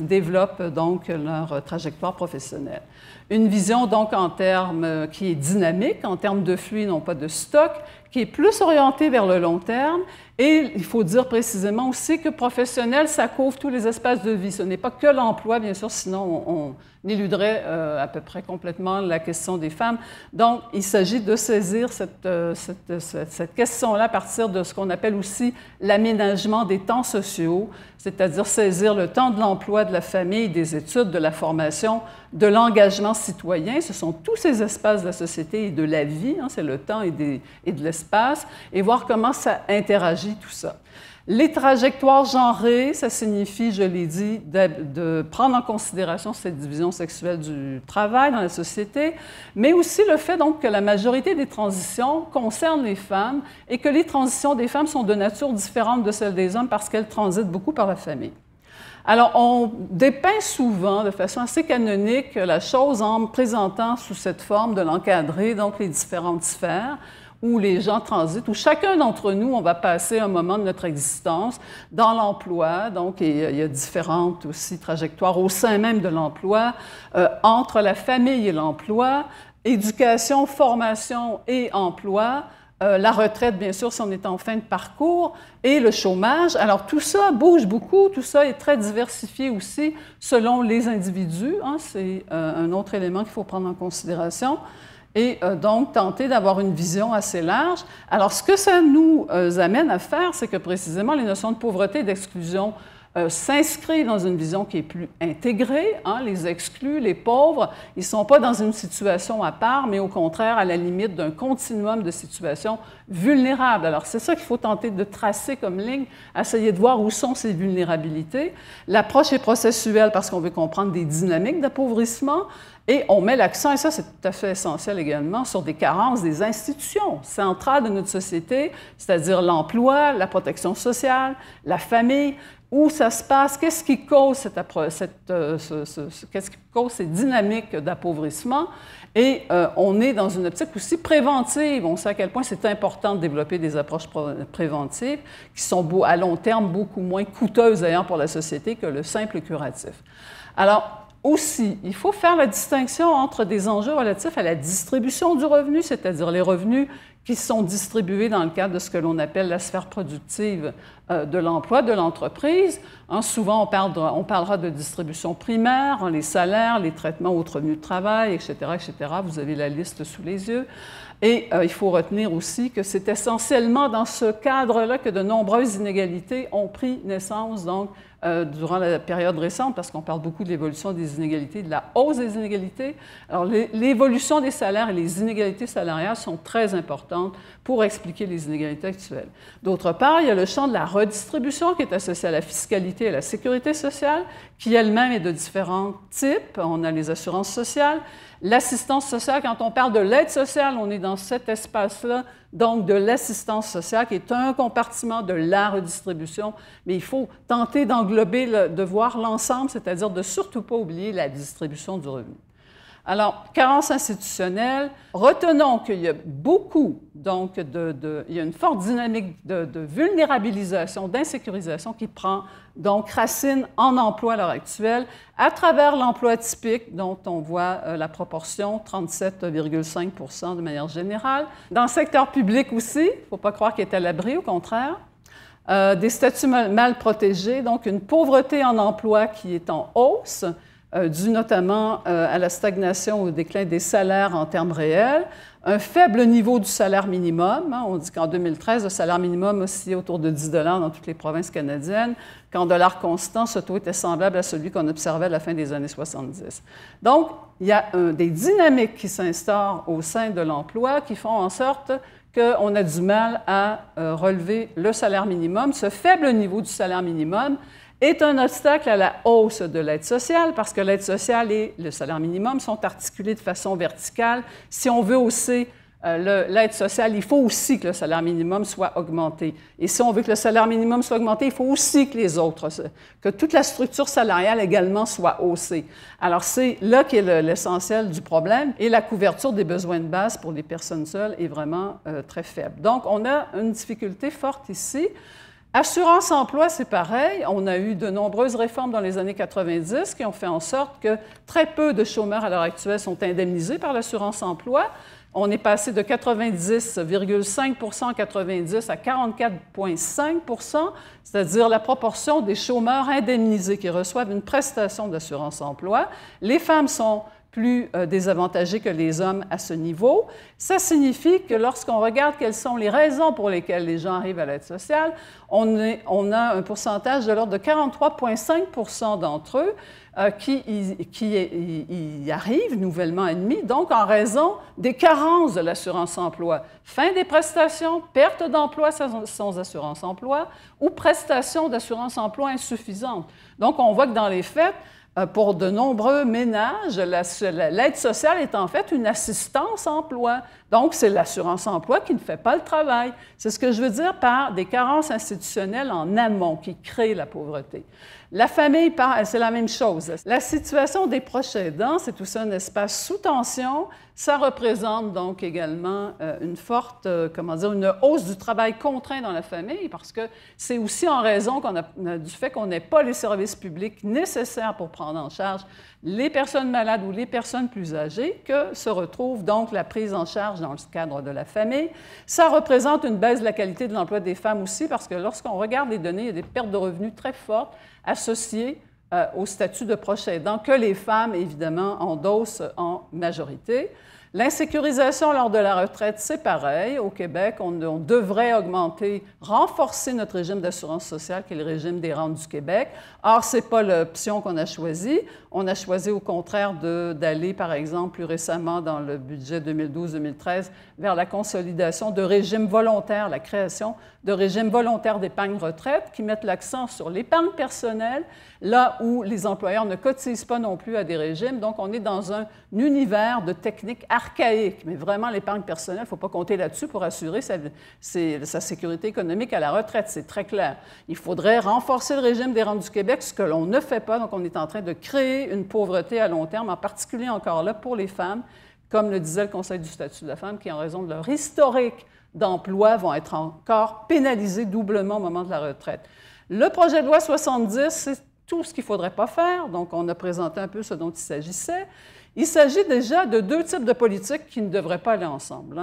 développent donc leur trajectoire professionnelle. Une vision donc en termes qui est dynamique, en termes de flux, non pas de stock, qui est plus orientée vers le long terme. Et il faut dire précisément aussi que professionnel, ça couvre tous les espaces de vie. Ce n'est pas que l'emploi, bien sûr, sinon on éluderait à peu près complètement la question des femmes. Donc, il s'agit de saisir cette question-là à partir de ce qu'on appelle aussi l'aménagement des temps sociaux, c'est-à-dire saisir le temps de l'emploi, de la famille, des études, de la formation, de l'engagement citoyen. Ce sont tous ces espaces de la société et de la vie, c'est le temps et de l'espace, et voir comment ça interagit, tout ça. Les trajectoires genrées, ça signifie, je l'ai dit, de prendre en considération cette division sexuelle du travail dans la société, mais aussi le fait donc que la majorité des transitions concernent les femmes et que les transitions des femmes sont de nature différente de celles des hommes parce qu'elles transitent beaucoup par la famille. Alors, on dépeint souvent, de façon assez canonique, la chose en présentant sous cette forme de l'encadrer, donc les différentes sphères, où les gens transitent, où chacun d'entre nous, on va passer un moment de notre existence dans l'emploi. Donc, il y a différentes aussi trajectoires au sein même de l'emploi, entre la famille et l'emploi, éducation, formation et emploi, la retraite, bien sûr, si on est en fin de parcours, et le chômage. Alors, tout ça bouge beaucoup, tout ça est très diversifié aussi selon les individus. Hein, c'est un autre élément qu'il faut prendre en considération. Et donc, tenter d'avoir une vision assez large. Alors, ce que ça nous amène à faire, c'est que précisément, les notions de pauvreté et d'exclusion s'inscrivent dans une vision qui est plus intégrée. Hein, les exclus, les pauvres, ils ne sont pas dans une situation à part, mais au contraire, à la limite d'un continuum de situations vulnérables. Alors, c'est ça qu'il faut tenter de tracer comme ligne, essayer de voir où sont ces vulnérabilités. L'approche est processuelle parce qu'on veut comprendre des dynamiques d'appauvrissement. Et on met l'accent, et ça c'est tout à fait essentiel également, sur des carences des institutions centrales de notre société, c'est-à-dire l'emploi, la protection sociale, la famille, où ça se passe, qu'est-ce qui cause qu'est-ce qui cause ces dynamiques d'appauvrissement. Et on est dans une optique aussi préventive. On sait à quel point c'est important de développer des approches préventives qui sont à long terme beaucoup moins coûteuses d'ailleurs pour la société que le simple curatif. Alors, aussi, il faut faire la distinction entre des enjeux relatifs à la distribution du revenu, c'est-à-dire les revenus qui sont distribués dans le cadre de ce que l'on appelle la sphère productive de l'emploi, de l'entreprise. Hein, souvent, on parlera de distribution primaire, hein, les salaires, les traitements autres revenus de travail, etc., etc. Vous avez la liste sous les yeux. Et il faut retenir aussi que c'est essentiellement dans ce cadre-là que de nombreuses inégalités ont pris naissance, donc, durant la période récente, parce qu'on parle beaucoup de l'évolution des inégalités, de la hausse des inégalités. Alors, l'évolution des salaires et les inégalités salariales sont très importantes pour expliquer les inégalités actuelles. D'autre part, il y a le champ de la redistribution qui est associé à la fiscalité et à la sécurité sociale, qui elle-même est de différents types. On a les assurances sociales, l'assistance sociale. Quand on parle de l'aide sociale, on est dans cet espace-là, donc de l'assistance sociale, qui est un compartiment de la redistribution, mais il faut tenter d'englober, de voir l'ensemble, c'est-à-dire de surtout pas oublier la distribution du revenu. Alors, carence institutionnelle, retenons qu'il y a beaucoup, donc, il y a une forte dynamique de vulnérabilisation, d'insécurisation qui prend donc racine en emploi à l'heure actuelle, à travers l'emploi atypique, dont on voit la proportion 37,5 % de manière générale. Dans le secteur public aussi, il ne faut pas croire qu'il est à l'abri, au contraire. Des statuts mal protégés, donc une pauvreté en emploi qui est en hausse, dû notamment à la stagnation ou au déclin des salaires en termes réels, un faible niveau du salaire minimum. Hein, on dit qu'en 2013, le salaire minimum oscillait autour de 10 $ dans toutes les provinces canadiennes, qu'en dollars constants, ce taux était semblable à celui qu'on observait à la fin des années 70. Donc, il y a des dynamiques qui s'instaurent au sein de l'emploi qui font en sorte qu'on a du mal à relever le salaire minimum. Ce faible niveau du salaire minimum est un obstacle à la hausse de l'aide sociale parce que l'aide sociale et le salaire minimum sont articulés de façon verticale. Si on veut hausser l'aide sociale, il faut aussi que le salaire minimum soit augmenté. Et si on veut que le salaire minimum soit augmenté, il faut aussi que que toute la structure salariale également soit haussée. Alors, c'est là qu'est l'essentiel du problème et la couverture des besoins de base pour les personnes seules est vraiment très faible. Donc, on a une difficulté forte ici. Assurance-emploi, c'est pareil. On a eu de nombreuses réformes dans les années 90 qui ont fait en sorte que très peu de chômeurs à l'heure actuelle sont indemnisés par l'assurance-emploi. On est passé de 90,5 % en 90 à 44,5 %, c'est-à-dire la proportion des chômeurs indemnisés qui reçoivent une prestation d'assurance-emploi. Les femmes sont plus désavantagés que les hommes à ce niveau. Ça signifie que lorsqu'on regarde quelles sont les raisons pour lesquelles les gens arrivent à l'aide sociale, on a un pourcentage de l'ordre de 43,5 % d'entre eux qui y arrivent nouvellement admis, donc en raison des carences de l'assurance-emploi. Fin des prestations, perte d'emploi sans assurance-emploi ou prestations d'assurance-emploi insuffisantes. Donc, on voit que dans les faits, pour de nombreux ménages, l'aide sociale est en fait une assistance-emploi. Donc, c'est l'assurance-emploi qui ne fait pas le travail. C'est ce que je veux dire par des carences institutionnelles en amont qui créent la pauvreté. La famille, c'est la même chose. La situation des proches aidants, c'est aussi un espace sous tension Ça représente donc également une forte, une hausse du travail contraint dans la famille, parce que c'est aussi en raison du fait qu'on n'ait pas les services publics nécessaires pour prendre en charge les personnes malades ou les personnes plus âgées que se retrouve donc la prise en charge dans le cadre de la famille. Ça représente une baisse de la qualité de l'emploi des femmes aussi, parce que lorsqu'on regarde les données, il y a des pertes de revenus très fortes associées au statut de proche aidant que les femmes, évidemment, endossent en majorité. L'insécurisation lors de la retraite, c'est pareil. Au Québec, on devrait renforcer notre régime d'assurance sociale, qui est le régime des rentes du Québec. Or, ce n'est pas l'option qu'on a choisie. On a choisi, au contraire, d'aller, par exemple, plus récemment, dans le budget 2012-2013, vers la consolidation de régimes volontaires, la création de régimes volontaires d'épargne retraite qui mettent l'accent sur l'épargne personnelle, là où les employeurs ne cotisent pas non plus à des régimes. Donc, on est dans un univers de techniques archaïques. Mais vraiment, l'épargne personnelle, il ne faut pas compter là-dessus pour assurer sa sécurité économique à la retraite. C'est très clair. Il faudrait renforcer le régime des rentes du Québec, ce que l'on ne fait pas. Donc, on est en train de créer une pauvreté à long terme, en particulier encore là pour les femmes, comme le disait le Conseil du statut de la femme, qui, en raison de leur historique d'emploi, vont être encore pénalisées doublement au moment de la retraite. Le projet de loi 70, c'est tout ce qu'il ne faudrait pas faire. Donc, on a présenté un peu ce dont il s'agissait. Il s'agit déjà de deux types de politiques qui ne devraient pas aller ensemble.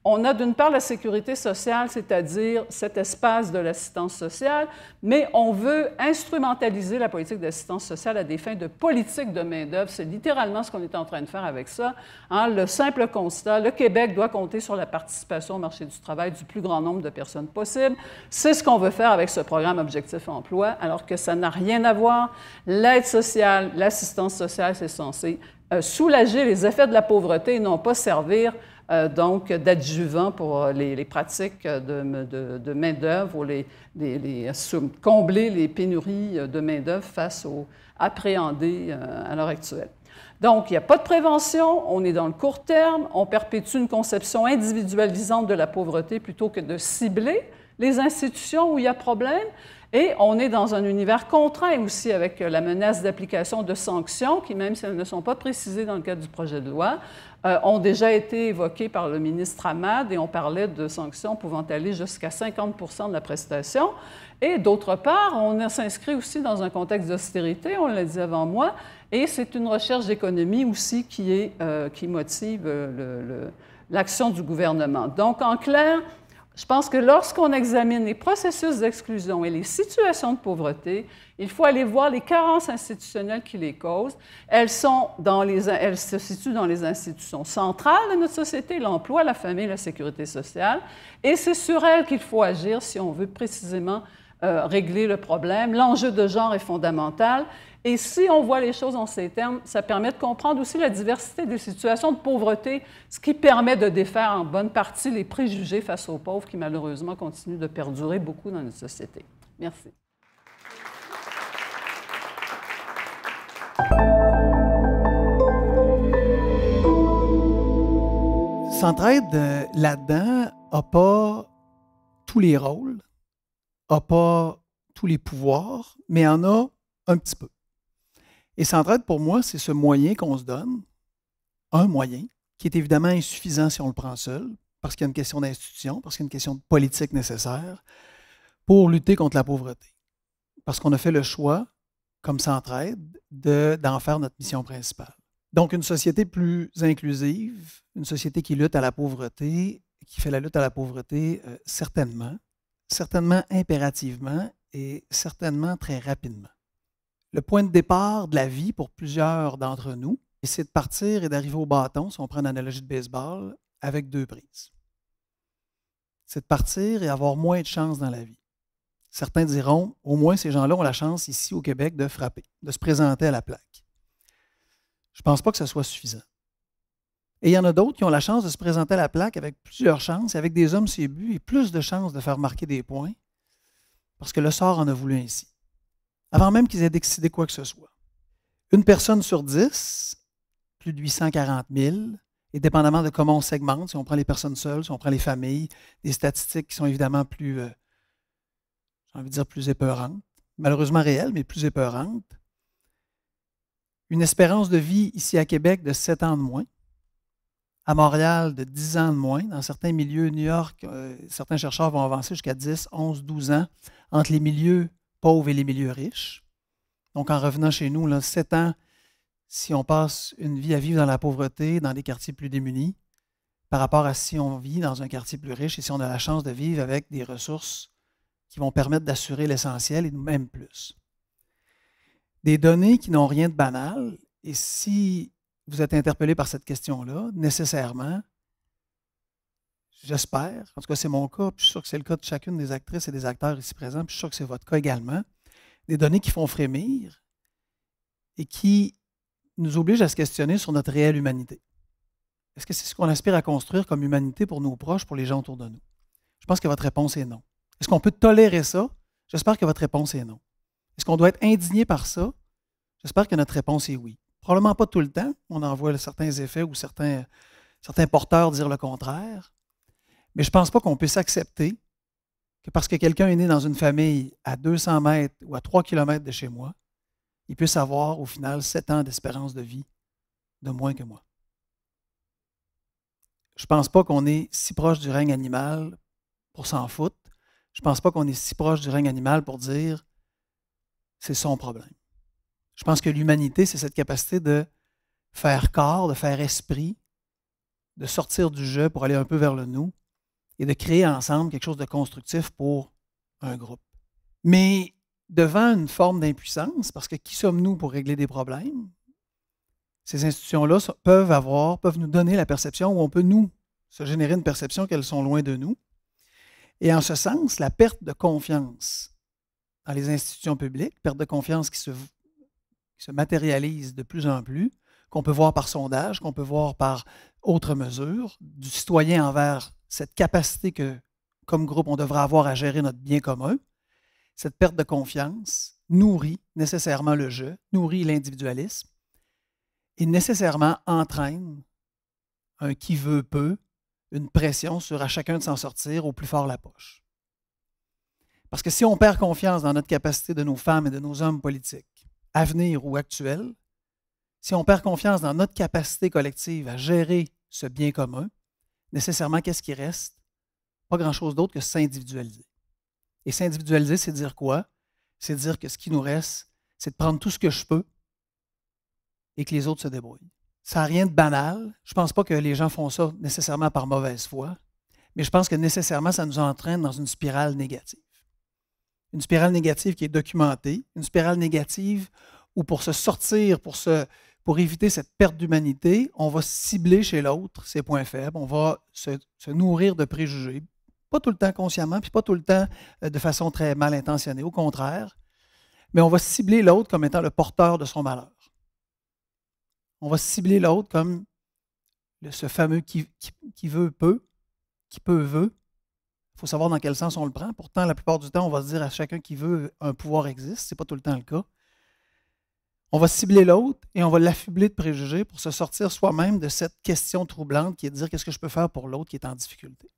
On a d'une part la sécurité sociale, c'est-à-dire cet espace de l'assistance sociale, mais on veut instrumentaliser la politique d'assistance sociale à des fins de politique de main-d'œuvre. C'est littéralement ce qu'on est en train de faire avec ça. Le simple constat, le Québec doit compter sur la participation au marché du travail du plus grand nombre de personnes possible. C'est ce qu'on veut faire avec ce programme Objectif Emploi, alors que ça n'a rien à voir. L'aide sociale, l'assistance sociale, c'est censé soulager les effets de la pauvreté et non pas servir donc d'adjuvant pour les pratiques de main-d'œuvre ou combler les pénuries de main-d'œuvre appréhendées à l'heure actuelle. Donc, il n'y a pas de prévention, on est dans le court terme, on perpétue une conception individualisante de la pauvreté plutôt que de cibler les institutions où il y a problème. Et on est dans un univers contraint aussi avec la menace d'application de sanctions qui, même si elles ne sont pas précisées dans le cadre du projet de loi, ont déjà été évoquées par le ministre Hamad et on parlait de sanctions pouvant aller jusqu'à 50 % de la prestation. Et d'autre part, on s'inscrit aussi dans un contexte d'austérité, on l'a dit avant moi, et c'est une recherche d'économie aussi qui motive l'action du gouvernement. Donc, en clair, je pense que lorsqu'on examine les processus d'exclusion et les situations de pauvreté, il faut aller voir les carences institutionnelles qui les causent. Elles se situent dans les institutions centrales de notre société, l'emploi, la famille, la sécurité sociale, et c'est sur elles qu'il faut agir si on veut précisément régler le problème. L'enjeu de genre est fondamental. Et si on voit les choses en ces termes, ça permet de comprendre aussi la diversité des situations de pauvreté, ce qui permet de défaire en bonne partie les préjugés face aux pauvres qui, malheureusement, continuent de perdurer beaucoup dans notre société. Merci. Centraide, là-dedans, n'a pas tous les rôles, n'a pas tous les pouvoirs, mais en a un petit peu. Et Centraide, pour moi, c'est ce moyen qu'on se donne, un moyen, qui est évidemment insuffisant si on le prend seul, parce qu'il y a une question d'institution, parce qu'il y a une question de politique nécessaire, pour lutter contre la pauvreté. Parce qu'on a fait le choix, comme Centraide, d'en faire notre mission principale. Donc, une société plus inclusive, une société qui lutte à la pauvreté, qui fait la lutte à la pauvreté, certainement impérativement et certainement très rapidement. Le point de départ de la vie pour plusieurs d'entre nous, c'est de partir et d'arriver au bâton, si on prend une analogie de baseball, avec 2 prises. C'est de partir et avoir moins de chance dans la vie. Certains diront, au moins ces gens-là ont la chance ici au Québec de frapper, de se présenter à la plaque. Je ne pense pas que ce soit suffisant. Et il y en a d'autres qui ont la chance de se présenter à la plaque avec plusieurs chances, avec des hommes c'est but et plus de chances de faire marquer des points, parce que le sort en a voulu ainsi, avant même qu'ils aient décidé quoi que ce soit. Une personne sur 10, plus de 840 000, et dépendamment de comment on segmente, si on prend les personnes seules, si on prend les familles, des statistiques qui sont évidemment plus, j'ai envie de dire plus épeurantes, malheureusement réelles, mais plus épeurantes. Une espérance de vie ici à Québec de 7 ans de moins, À Montréal, de 10 ans de moins. Dans certains milieux, New York, certains chercheurs vont avancer jusqu'à 10, 11, 12 ans entre les milieux pauvres et les milieux riches. Donc, en revenant chez nous, là, 7 ans, si on passe une vie à vivre dans la pauvreté, dans des quartiers plus démunis, par rapport à si on vit dans un quartier plus riche et si on a la chance de vivre avec des ressources qui vont permettre d'assurer l'essentiel et même plus. Des données qui n'ont rien de banal, et si vous êtes interpellé par cette question-là, nécessairement, j'espère, en tout cas c'est mon cas, puis je suis sûr que c'est le cas de chacune des actrices et des acteurs ici présents, puis je suis sûr que c'est votre cas également, des données qui font frémir et qui nous obligent à se questionner sur notre réelle humanité. Est-ce que c'est ce qu'on aspire à construire comme humanité pour nos proches, pour les gens autour de nous? Je pense que votre réponse est non. Est-ce qu'on peut tolérer ça? J'espère que votre réponse est non. Est-ce qu'on doit être indigné par ça? J'espère que notre réponse est oui. Probablement pas tout le temps. On en voit certains effets ou certains porteurs dire le contraire. Mais je ne pense pas qu'on puisse accepter que parce que quelqu'un est né dans une famille à 200 mètres ou à 3 kilomètres de chez moi, il puisse avoir au final 7 ans d'espérance de vie de moins que moi. Je ne pense pas qu'on est si proche du règne animal pour s'en foutre. Je ne pense pas qu'on est si proche du règne animal pour dire c'est son problème. Je pense que l'humanité, c'est cette capacité de faire corps, de faire esprit, de sortir du je pour aller un peu vers le nous et de créer ensemble quelque chose de constructif pour un groupe. Mais devant une forme d'impuissance, parce que qui sommes-nous pour régler des problèmes? Ces institutions-là peuvent nous donner la perception, ou on peut nous se générer une perception qu'elles sont loin de nous. Et en ce sens, la perte de confiance dans les institutions publiques, perte de confiance qui se matérialise de plus en plus, qu'on peut voir par sondage, qu'on peut voir par autres mesures, du citoyen envers cette capacité que, comme groupe, on devrait avoir à gérer notre bien commun. Cette perte de confiance nourrit nécessairement le je, nourrit l'individualisme et nécessairement entraîne un qui veut peu, une pression sur à chacun de s'en sortir au plus fort la poche. Parce que si on perd confiance dans notre capacité de nos femmes et de nos hommes politiques, à venir ou actuels, si on perd confiance dans notre capacité collective à gérer ce bien commun, nécessairement, qu'est-ce qui reste? Pas grand-chose d'autre que s'individualiser. Et s'individualiser, c'est dire quoi? C'est dire que ce qui nous reste, c'est de prendre tout ce que je peux et que les autres se débrouillent. Ça n'a rien de banal. Je ne pense pas que les gens font ça nécessairement par mauvaise foi, mais je pense que nécessairement, ça nous entraîne dans une spirale négative. Une spirale négative qui est documentée, une spirale négative où pour se sortir, pour éviter cette perte d'humanité, on va cibler chez l'autre ses points faibles, on va se nourrir de préjugés, pas tout le temps consciemment, puis pas tout le temps de façon très mal intentionnée, au contraire, mais on va cibler l'autre comme étant le porteur de son malheur. On va cibler l'autre comme ce fameux qui veut peu, qui peut veut. Il faut savoir dans quel sens on le prend. Pourtant, la plupart du temps, on va se dire à chacun qui veut un pouvoir existe. Ce n'est pas tout le temps le cas. On va cibler l'autre et on va l'affubler de préjugés pour se sortir soi-même de cette question troublante qui est de dire qu'est-ce que je peux faire pour l'autre qui est en difficulté.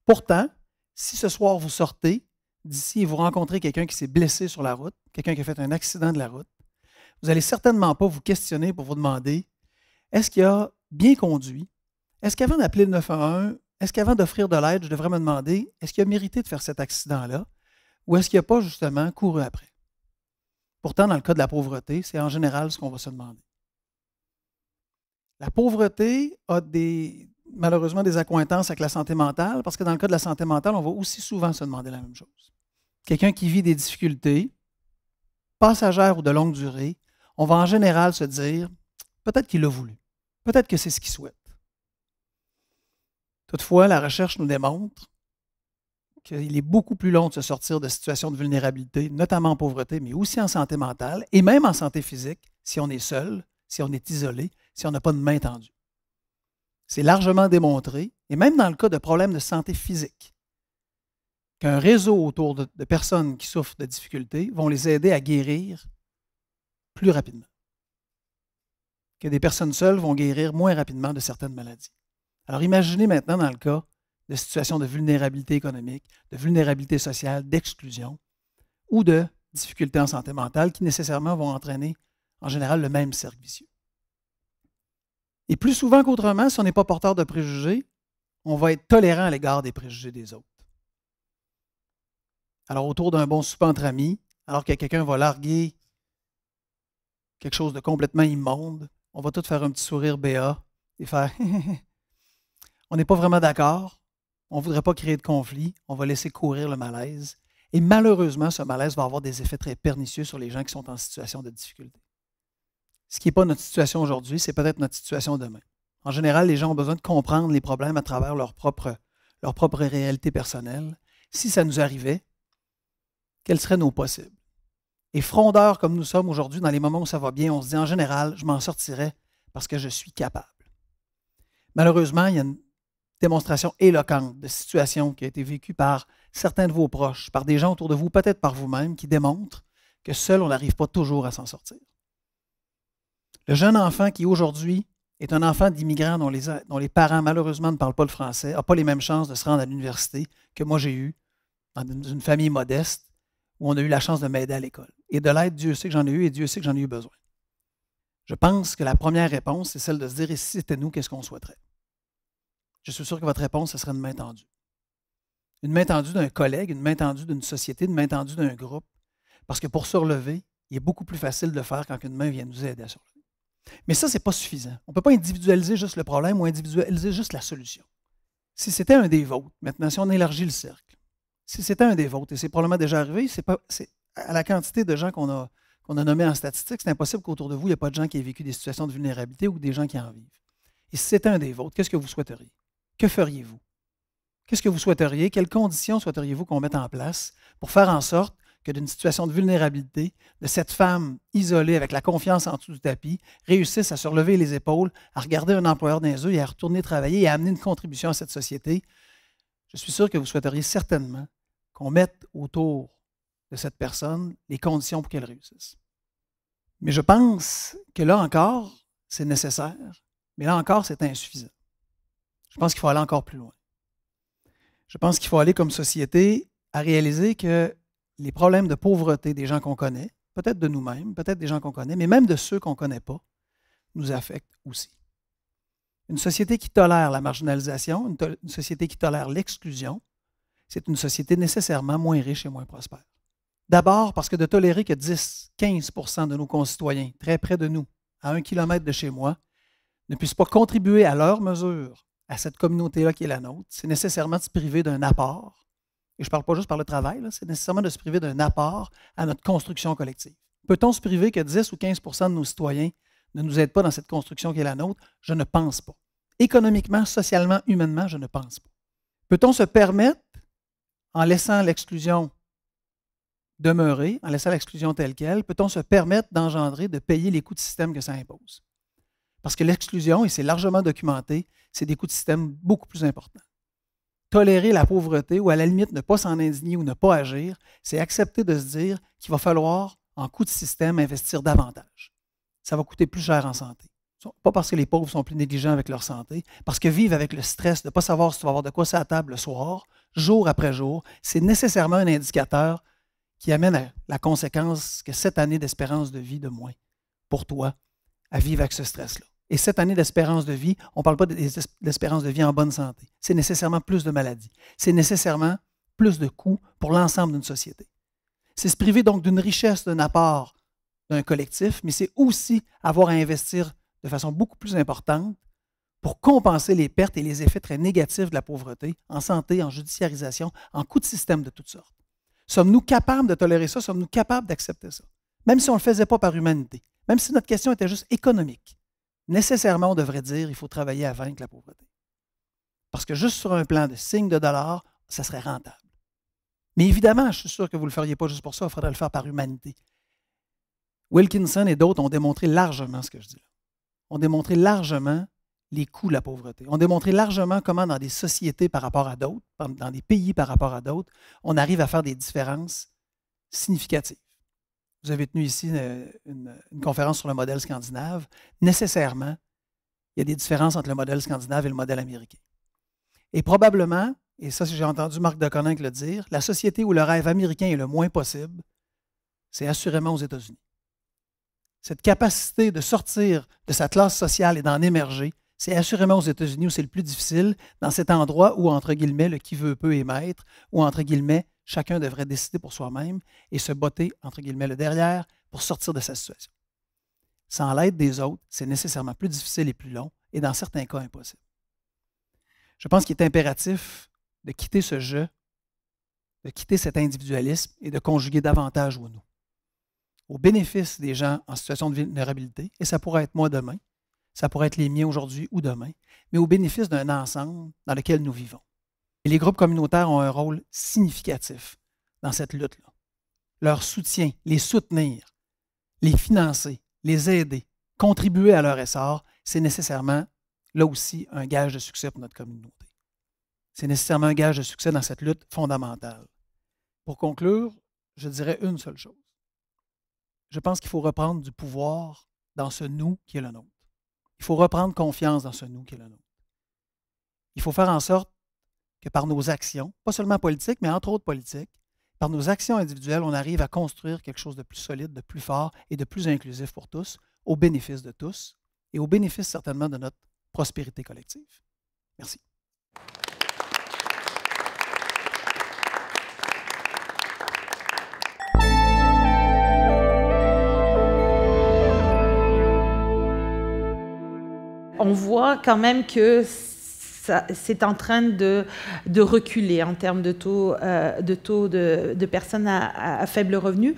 Pourtant, si ce soir vous sortez d'ici et vous rencontrez quelqu'un qui s'est blessé sur la route, quelqu'un qui a fait un accident de la route, vous n'allez certainement pas vous questionner pour vous demander est-ce qu'il a bien conduit? Est-ce qu'avant d'appeler le 911, est-ce qu'avant d'offrir de l'aide, je devrais me demander est-ce qu'il a mérité de faire cet accident-là ou est-ce qu'il n'a pas justement couru après? Pourtant, dans le cas de la pauvreté, c'est en général ce qu'on va se demander. La pauvreté a malheureusement des accointances avec la santé mentale parce que dans le cas de la santé mentale, on va aussi souvent se demander la même chose. Quelqu'un qui vit des difficultés, passagères ou de longue durée, on va en général se dire peut-être qu'il l'a voulu, peut-être que c'est ce qu'il souhaite. Toutefois, la recherche nous démontre qu'il est beaucoup plus long de se sortir de situations de vulnérabilité, notamment en pauvreté, mais aussi en santé mentale et même en santé physique, si on est seul, si on est isolé, si on n'a pas de main tendue. C'est largement démontré, et même dans le cas de problèmes de santé physique, qu'un réseau autour de personnes qui souffrent de difficultés vont les aider à guérir plus rapidement. Que des personnes seules vont guérir moins rapidement de certaines maladies. Alors imaginez maintenant dans le cas de situations de vulnérabilité économique, de vulnérabilité sociale, d'exclusion ou de difficultés en santé mentale qui nécessairement vont entraîner en général le même cercle vicieux. Et plus souvent qu'autrement, si on n'est pas porteur de préjugés, on va être tolérant à l'égard des préjugés des autres. Alors, autour d'un bon souper entre amis, alors que quelqu'un va larguer quelque chose de complètement immonde, on va tous faire un petit sourire béat et faire « On n'est pas vraiment d'accord, on ne voudrait pas créer de conflit, on va laisser courir le malaise. » Et malheureusement, ce malaise va avoir des effets très pernicieux sur les gens qui sont en situation de difficulté. Ce qui n'est pas notre situation aujourd'hui, c'est peut-être notre situation demain. En général, les gens ont besoin de comprendre les problèmes à travers leur propre réalité personnelle. Si ça nous arrivait, quels seraient nos possibles? Et frondeurs comme nous sommes aujourd'hui, dans les moments où ça va bien, on se dit en général, je m'en sortirais parce que je suis capable. Malheureusement, il y a une démonstration éloquente de situation qui a été vécue par certains de vos proches, par des gens autour de vous, peut-être par vous-même, qui démontrent que seul, on n'arrive pas toujours à s'en sortir. Le jeune enfant qui aujourd'hui est un enfant d'immigrants dont les parents, malheureusement, ne parlent pas le français, n'a pas les mêmes chances de se rendre à l'université que moi j'ai eu dans une famille modeste où on a eu la chance de m'aider à l'école. Et de l'aide, Dieu sait que j'en ai eu et Dieu sait que j'en ai eu besoin. Je pense que la première réponse, c'est celle de se dire, et si c'était nous, qu'est-ce qu'on souhaiterait? Je suis sûr que votre réponse, ce serait une main tendue. Une main tendue d'un collègue, une main tendue d'une société, une main tendue d'un groupe. Parce que pour se relever, il est beaucoup plus facile de le faire quand une main vient nous aider à se relever. Mais ça, ce n'est pas suffisant. On ne peut pas individualiser juste le problème ou individualiser juste la solution. Si c'était un des vôtres, maintenant, si on élargit le cercle, si c'était un des vôtres, et c'est probablement déjà arrivé, c'est à la quantité de gens qu'on a nommés en statistique, c'est impossible qu'autour de vous, il n'y ait pas de gens qui aient vécu des situations de vulnérabilité ou des gens qui en vivent. Et si c'était un des vôtres, qu'est-ce que vous souhaiteriez? Que feriez-vous? Qu'est-ce que vous souhaiteriez? Quelles conditions souhaiteriez-vous qu'on mette en place pour faire en sorte que d'une situation de vulnérabilité, de cette femme isolée avec la confiance en dessous du tapis, réussisse à se relever les épaules, à regarder un employeur dans les yeux et à retourner travailler et à amener une contribution à cette société? Je suis sûr que vous souhaiteriez certainement qu'on mette autour de cette personne les conditions pour qu'elle réussisse. Mais je pense que là encore, c'est nécessaire, mais là encore, c'est insuffisant. Je pense qu'il faut aller encore plus loin. Je pense qu'il faut aller comme société à réaliser que les problèmes de pauvreté des gens qu'on connaît, peut-être de nous-mêmes, peut-être des gens qu'on connaît, mais même de ceux qu'on ne connaît pas, nous affectent aussi. Une société qui tolère la marginalisation, une société qui tolère l'exclusion, c'est une société nécessairement moins riche et moins prospère. D'abord parce que de tolérer que 10-15% de nos concitoyens, très près de nous, à 1 kilomètre de chez moi, ne puissent pas contribuer à leur mesure à cette communauté-là qui est la nôtre, c'est nécessairement de se priver d'un apport. Et je ne parle pas juste par le travail, c'est nécessairement de se priver d'un apport à notre construction collective. Peut-on se priver que 10 ou 15% de nos citoyens ne nous aident pas dans cette construction qui est la nôtre? Je ne pense pas. Économiquement, socialement, humainement, je ne pense pas. Peut-on se permettre, en laissant l'exclusion demeurer, en laissant l'exclusion telle qu'elle, peut-on se permettre d'engendrer, de payer les coûts de système que ça impose? Parce que l'exclusion, et c'est largement documenté, c'est des coûts de système beaucoup plus importants. Tolérer la pauvreté ou à la limite ne pas s'en indigner ou ne pas agir, c'est accepter de se dire qu'il va falloir, en coût de système, investir davantage. Ça va coûter plus cher en santé. Pas parce que les pauvres sont plus négligents avec leur santé, parce que vivre avec le stress de ne pas savoir si tu vas avoir de quoi sur la table le soir, jour après jour, c'est nécessairement un indicateur qui amène à la conséquence que 7 années d'espérance de vie de moins pour toi à vivre avec ce stress-là. Et 7 années d'espérance de vie, on ne parle pas d'espérance de vie en bonne santé. C'est nécessairement plus de maladies. C'est nécessairement plus de coûts pour l'ensemble d'une société. C'est se priver donc d'une richesse, d'un apport d'un collectif, mais c'est aussi avoir à investir de façon beaucoup plus importante pour compenser les pertes et les effets très négatifs de la pauvreté en santé, en judiciarisation, en coûts de système de toutes sortes. Sommes-nous capables de tolérer ça? Sommes-nous capables d'accepter ça? Même si on ne le faisait pas par humanité, même si notre question était juste économique, nécessairement, on devrait dire qu'il faut travailler à vaincre la pauvreté. Parce que juste sur un plan de signe de dollar, ça serait rentable. Mais évidemment, je suis sûr que vous ne le feriez pas juste pour ça, il faudrait le faire par humanité. Wilkinson et d'autres ont démontré largement ce que je dis là. Ont démontré largement les coûts de la pauvreté. Ont démontré largement comment dans des sociétés par rapport à d'autres, dans des pays par rapport à d'autres, on arrive à faire des différences significatives. Vous avez tenu ici une conférence sur le modèle scandinave. Nécessairement, il y a des différences entre le modèle scandinave et le modèle américain. Et probablement, et ça j'ai entendu Marc de Coninck le dire, la société où le rêve américain est le moins possible, c'est assurément aux États-Unis. Cette capacité de sortir de sa classe sociale et d'en émerger, c'est assurément aux États-Unis où c'est le plus difficile, dans cet endroit où, entre guillemets, le qui veut peut est maître, où, entre guillemets, chacun devrait décider pour soi-même et se botter, entre guillemets, le derrière pour sortir de sa situation. Sans l'aide des autres, c'est nécessairement plus difficile et plus long, et dans certains cas, impossible. Je pense qu'il est impératif de quitter ce jeu, de quitter cet individualisme et de conjuguer davantage au nous, au bénéfice des gens en situation de vulnérabilité, et ça pourrait être moi demain, ça pourrait être les miens aujourd'hui ou demain, mais au bénéfice d'un ensemble dans lequel nous vivons. Et les groupes communautaires ont un rôle significatif dans cette lutte-là. Leur soutien, les soutenir, les financer, les aider, contribuer à leur essor, c'est nécessairement, là aussi, un gage de succès pour notre communauté. C'est nécessairement un gage de succès dans cette lutte fondamentale. Pour conclure, je dirais une seule chose. Je pense qu'il faut reprendre du pouvoir dans ce nous qui est le nôtre. Il faut reprendre confiance dans ce nous qui est le nôtre. Il faut faire en sorte que par nos actions, pas seulement politiques, mais entre autres politiques, par nos actions individuelles, on arrive à construire quelque chose de plus solide, de plus fort et de plus inclusif pour tous, au bénéfice de tous et au bénéfice certainement de notre prospérité collective. Merci. On voit quand même que c'est en train de reculer en termes de taux de personnes à faible revenu.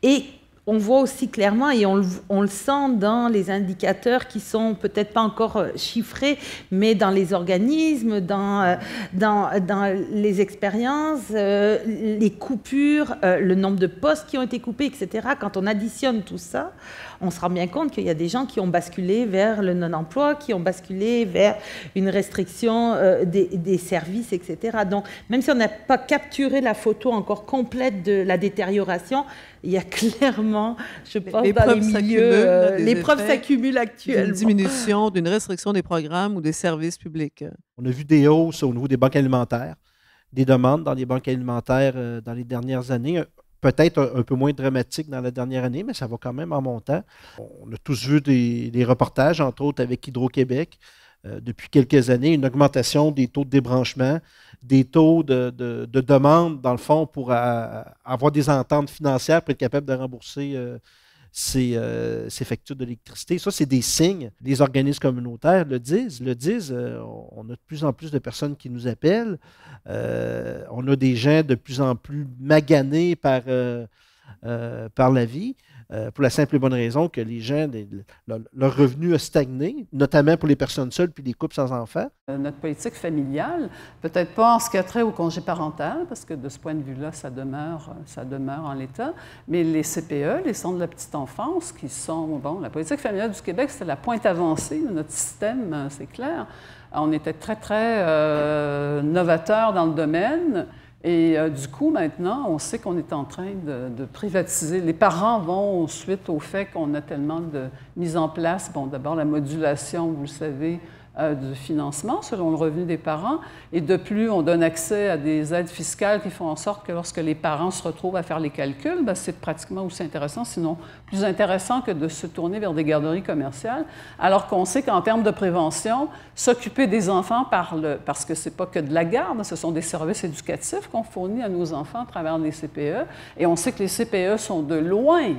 Et on voit aussi clairement, et on le sent dans les indicateurs qui sont peut-être pas encore chiffrés, mais dans les organismes, dans les expériences, les coupures, le nombre de postes qui ont été coupés, etc. Quand on additionne tout ça, on se rend bien compte qu'il y a des gens qui ont basculé vers le non-emploi, qui ont basculé vers une restriction des services, etc. Donc, même si on n'a pas capturé la photo encore complète de la détérioration, il y a clairement, je pense, dans les milieux, les preuves s'accumulent actuellement. D'une diminution, d'une restriction des programmes ou des services publics. On a vu des hausses au niveau des banques alimentaires, des demandes dans les banques alimentaires dans les dernières années. Peut-être un peu moins dramatique dans la dernière année, mais ça va quand même en montant. On a tous vu des reportages, entre autres avec Hydro-Québec, depuis quelques années, une augmentation des taux de débranchement, des taux de demande, dans le fond, pour avoir des ententes financières pour être capable de rembourser ces factures d'électricité. Ça, c'est des signes. Les organismes communautaires le disent. On a de plus en plus de personnes qui nous appellent. On a des gens de plus en plus maganés par la vie, pour la simple et bonne raison que les gens, leur revenu a stagné, notamment pour les personnes seules puis les couples sans enfants. Notre politique familiale, peut-être pas en ce qui a trait au congé parental, parce que de ce point de vue-là, ça demeure en l'état, mais les CPE, les centres de la petite enfance, qui sont, bon, la politique familiale du Québec, c'est la pointe avancée de notre système, c'est clair. On était très, très novateurs dans le domaine. Et du coup, maintenant, on sait qu'on est en train de privatiser. Les parents vont suite au fait qu'on a tellement de mise en place, bon, d'abord la modulation, vous le savez, du financement selon le revenu des parents. Et de plus, on donne accès à des aides fiscales qui font en sorte que lorsque les parents se retrouvent à faire les calculs, bien, c'est pratiquement aussi intéressant, sinon plus intéressant que de se tourner vers des garderies commerciales, alors qu'on sait qu'en termes de prévention, s'occuper des enfants parce que ce n'est pas que de la garde, ce sont des services éducatifs qu'on fournit à nos enfants à travers les CPE. Et on sait que les CPE sont de loin,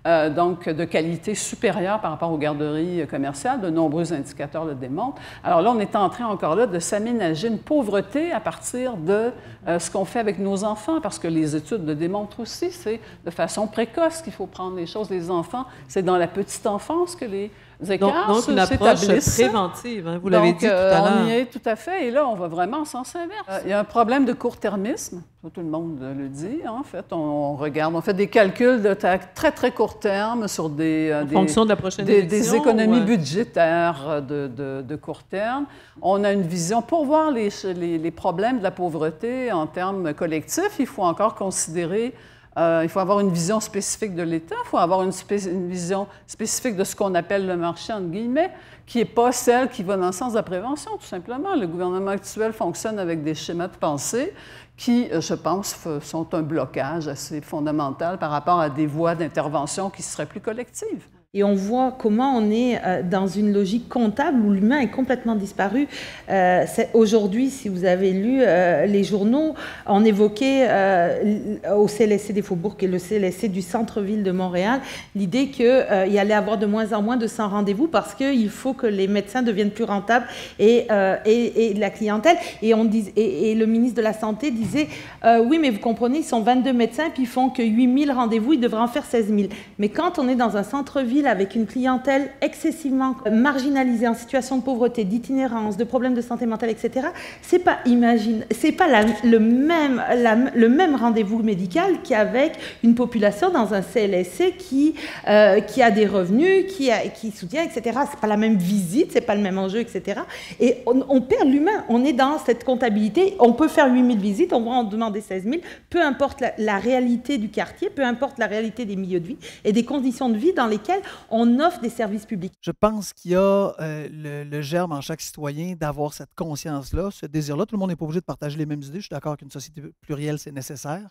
donc de qualité supérieure par rapport aux garderies commerciales. De nombreux indicateurs le démontrent. Alors là, on est en train encore là de s'aménager une pauvreté à partir de ce qu'on fait avec nos enfants, parce que les études le démontrent aussi, c'est de façon précoce qu'il faut prendre les choses. Les enfants, c'est dans la petite enfance que les écarts donc une approche préventive, hein, vous l'avez dit tout à l'heure. On y est tout à fait, et là, on va vraiment en sens inverse. Il y a un problème de court-termisme, tout le monde le dit, en fait. On regarde, on fait des calculs de très, très court terme sur en fonction de la prochaine des économies budgétaires de court terme. On a une vision, pour voir les problèmes de la pauvreté en termes collectifs, il faut encore considérer il faut avoir une vision spécifique de l'État, il faut avoir une vision spécifique de ce qu'on appelle le marché, entre guillemets, qui n'est pas celle qui va dans le sens de la prévention, tout simplement. Le gouvernement actuel fonctionne avec des schémas de pensée qui, je pense, sont un blocage assez fondamental par rapport à des voies d'intervention qui seraient plus collectives. Et on voit comment on est dans une logique comptable où l'humain est complètement disparu. Aujourd'hui, si vous avez lu les journaux, on évoquait au CLSC des Faubourgs et le CLSC du centre-ville de Montréal l'idée qu'il y allait avoir de moins en moins de 100 rendez-vous parce qu'il faut que les médecins deviennent plus rentables et la clientèle. Et le ministre de la Santé disait oui, mais vous comprenez, ils sont 22 médecins puis ils font que 8000 rendez-vous, ils devraient en faire 16 000. Mais quand on est dans un centre-ville avec une clientèle excessivement marginalisée, en situation de pauvreté, d'itinérance, de problèmes de santé mentale, etc., c'est pas le même rendez-vous médical qu'avec une population dans un CLSC qui a des revenus, qui soutient, etc. C'est pas la même visite, c'est pas le même enjeu, etc. Et on perd l'humain. On est dans cette comptabilité. On peut faire 8000 visites, on va en demander 16 000, peu importe la réalité du quartier, peu importe la réalité des milieux de vie et des conditions de vie dans lesquelles on offre des services publics. Je pense qu'il y a le germe en chaque citoyen d'avoir cette conscience-là, ce désir-là. Tout le monde n'est pas obligé de partager les mêmes idées. Je suis d'accord qu'une société plurielle, c'est nécessaire.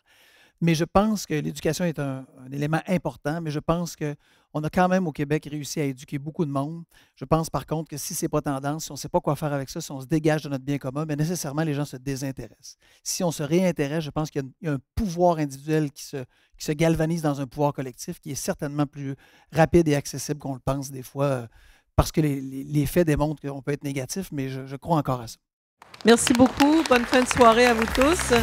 Mais je pense que l'éducation est un élément important, mais je pense qu'on a quand même au Québec réussi à éduquer beaucoup de monde. Je pense par contre que si ce n'est pas tendance, si on ne sait pas quoi faire avec ça, si on se dégage de notre bien commun, bien nécessairement les gens se désintéressent. Si on se réintéresse, je pense qu'il y a un pouvoir individuel qui se galvanise dans un pouvoir collectif qui est certainement plus rapide et accessible qu'on le pense des fois, parce que les faits démontrent qu'on peut être négatif, mais je crois encore à ça. Merci beaucoup. Bonne fin de soirée à vous tous.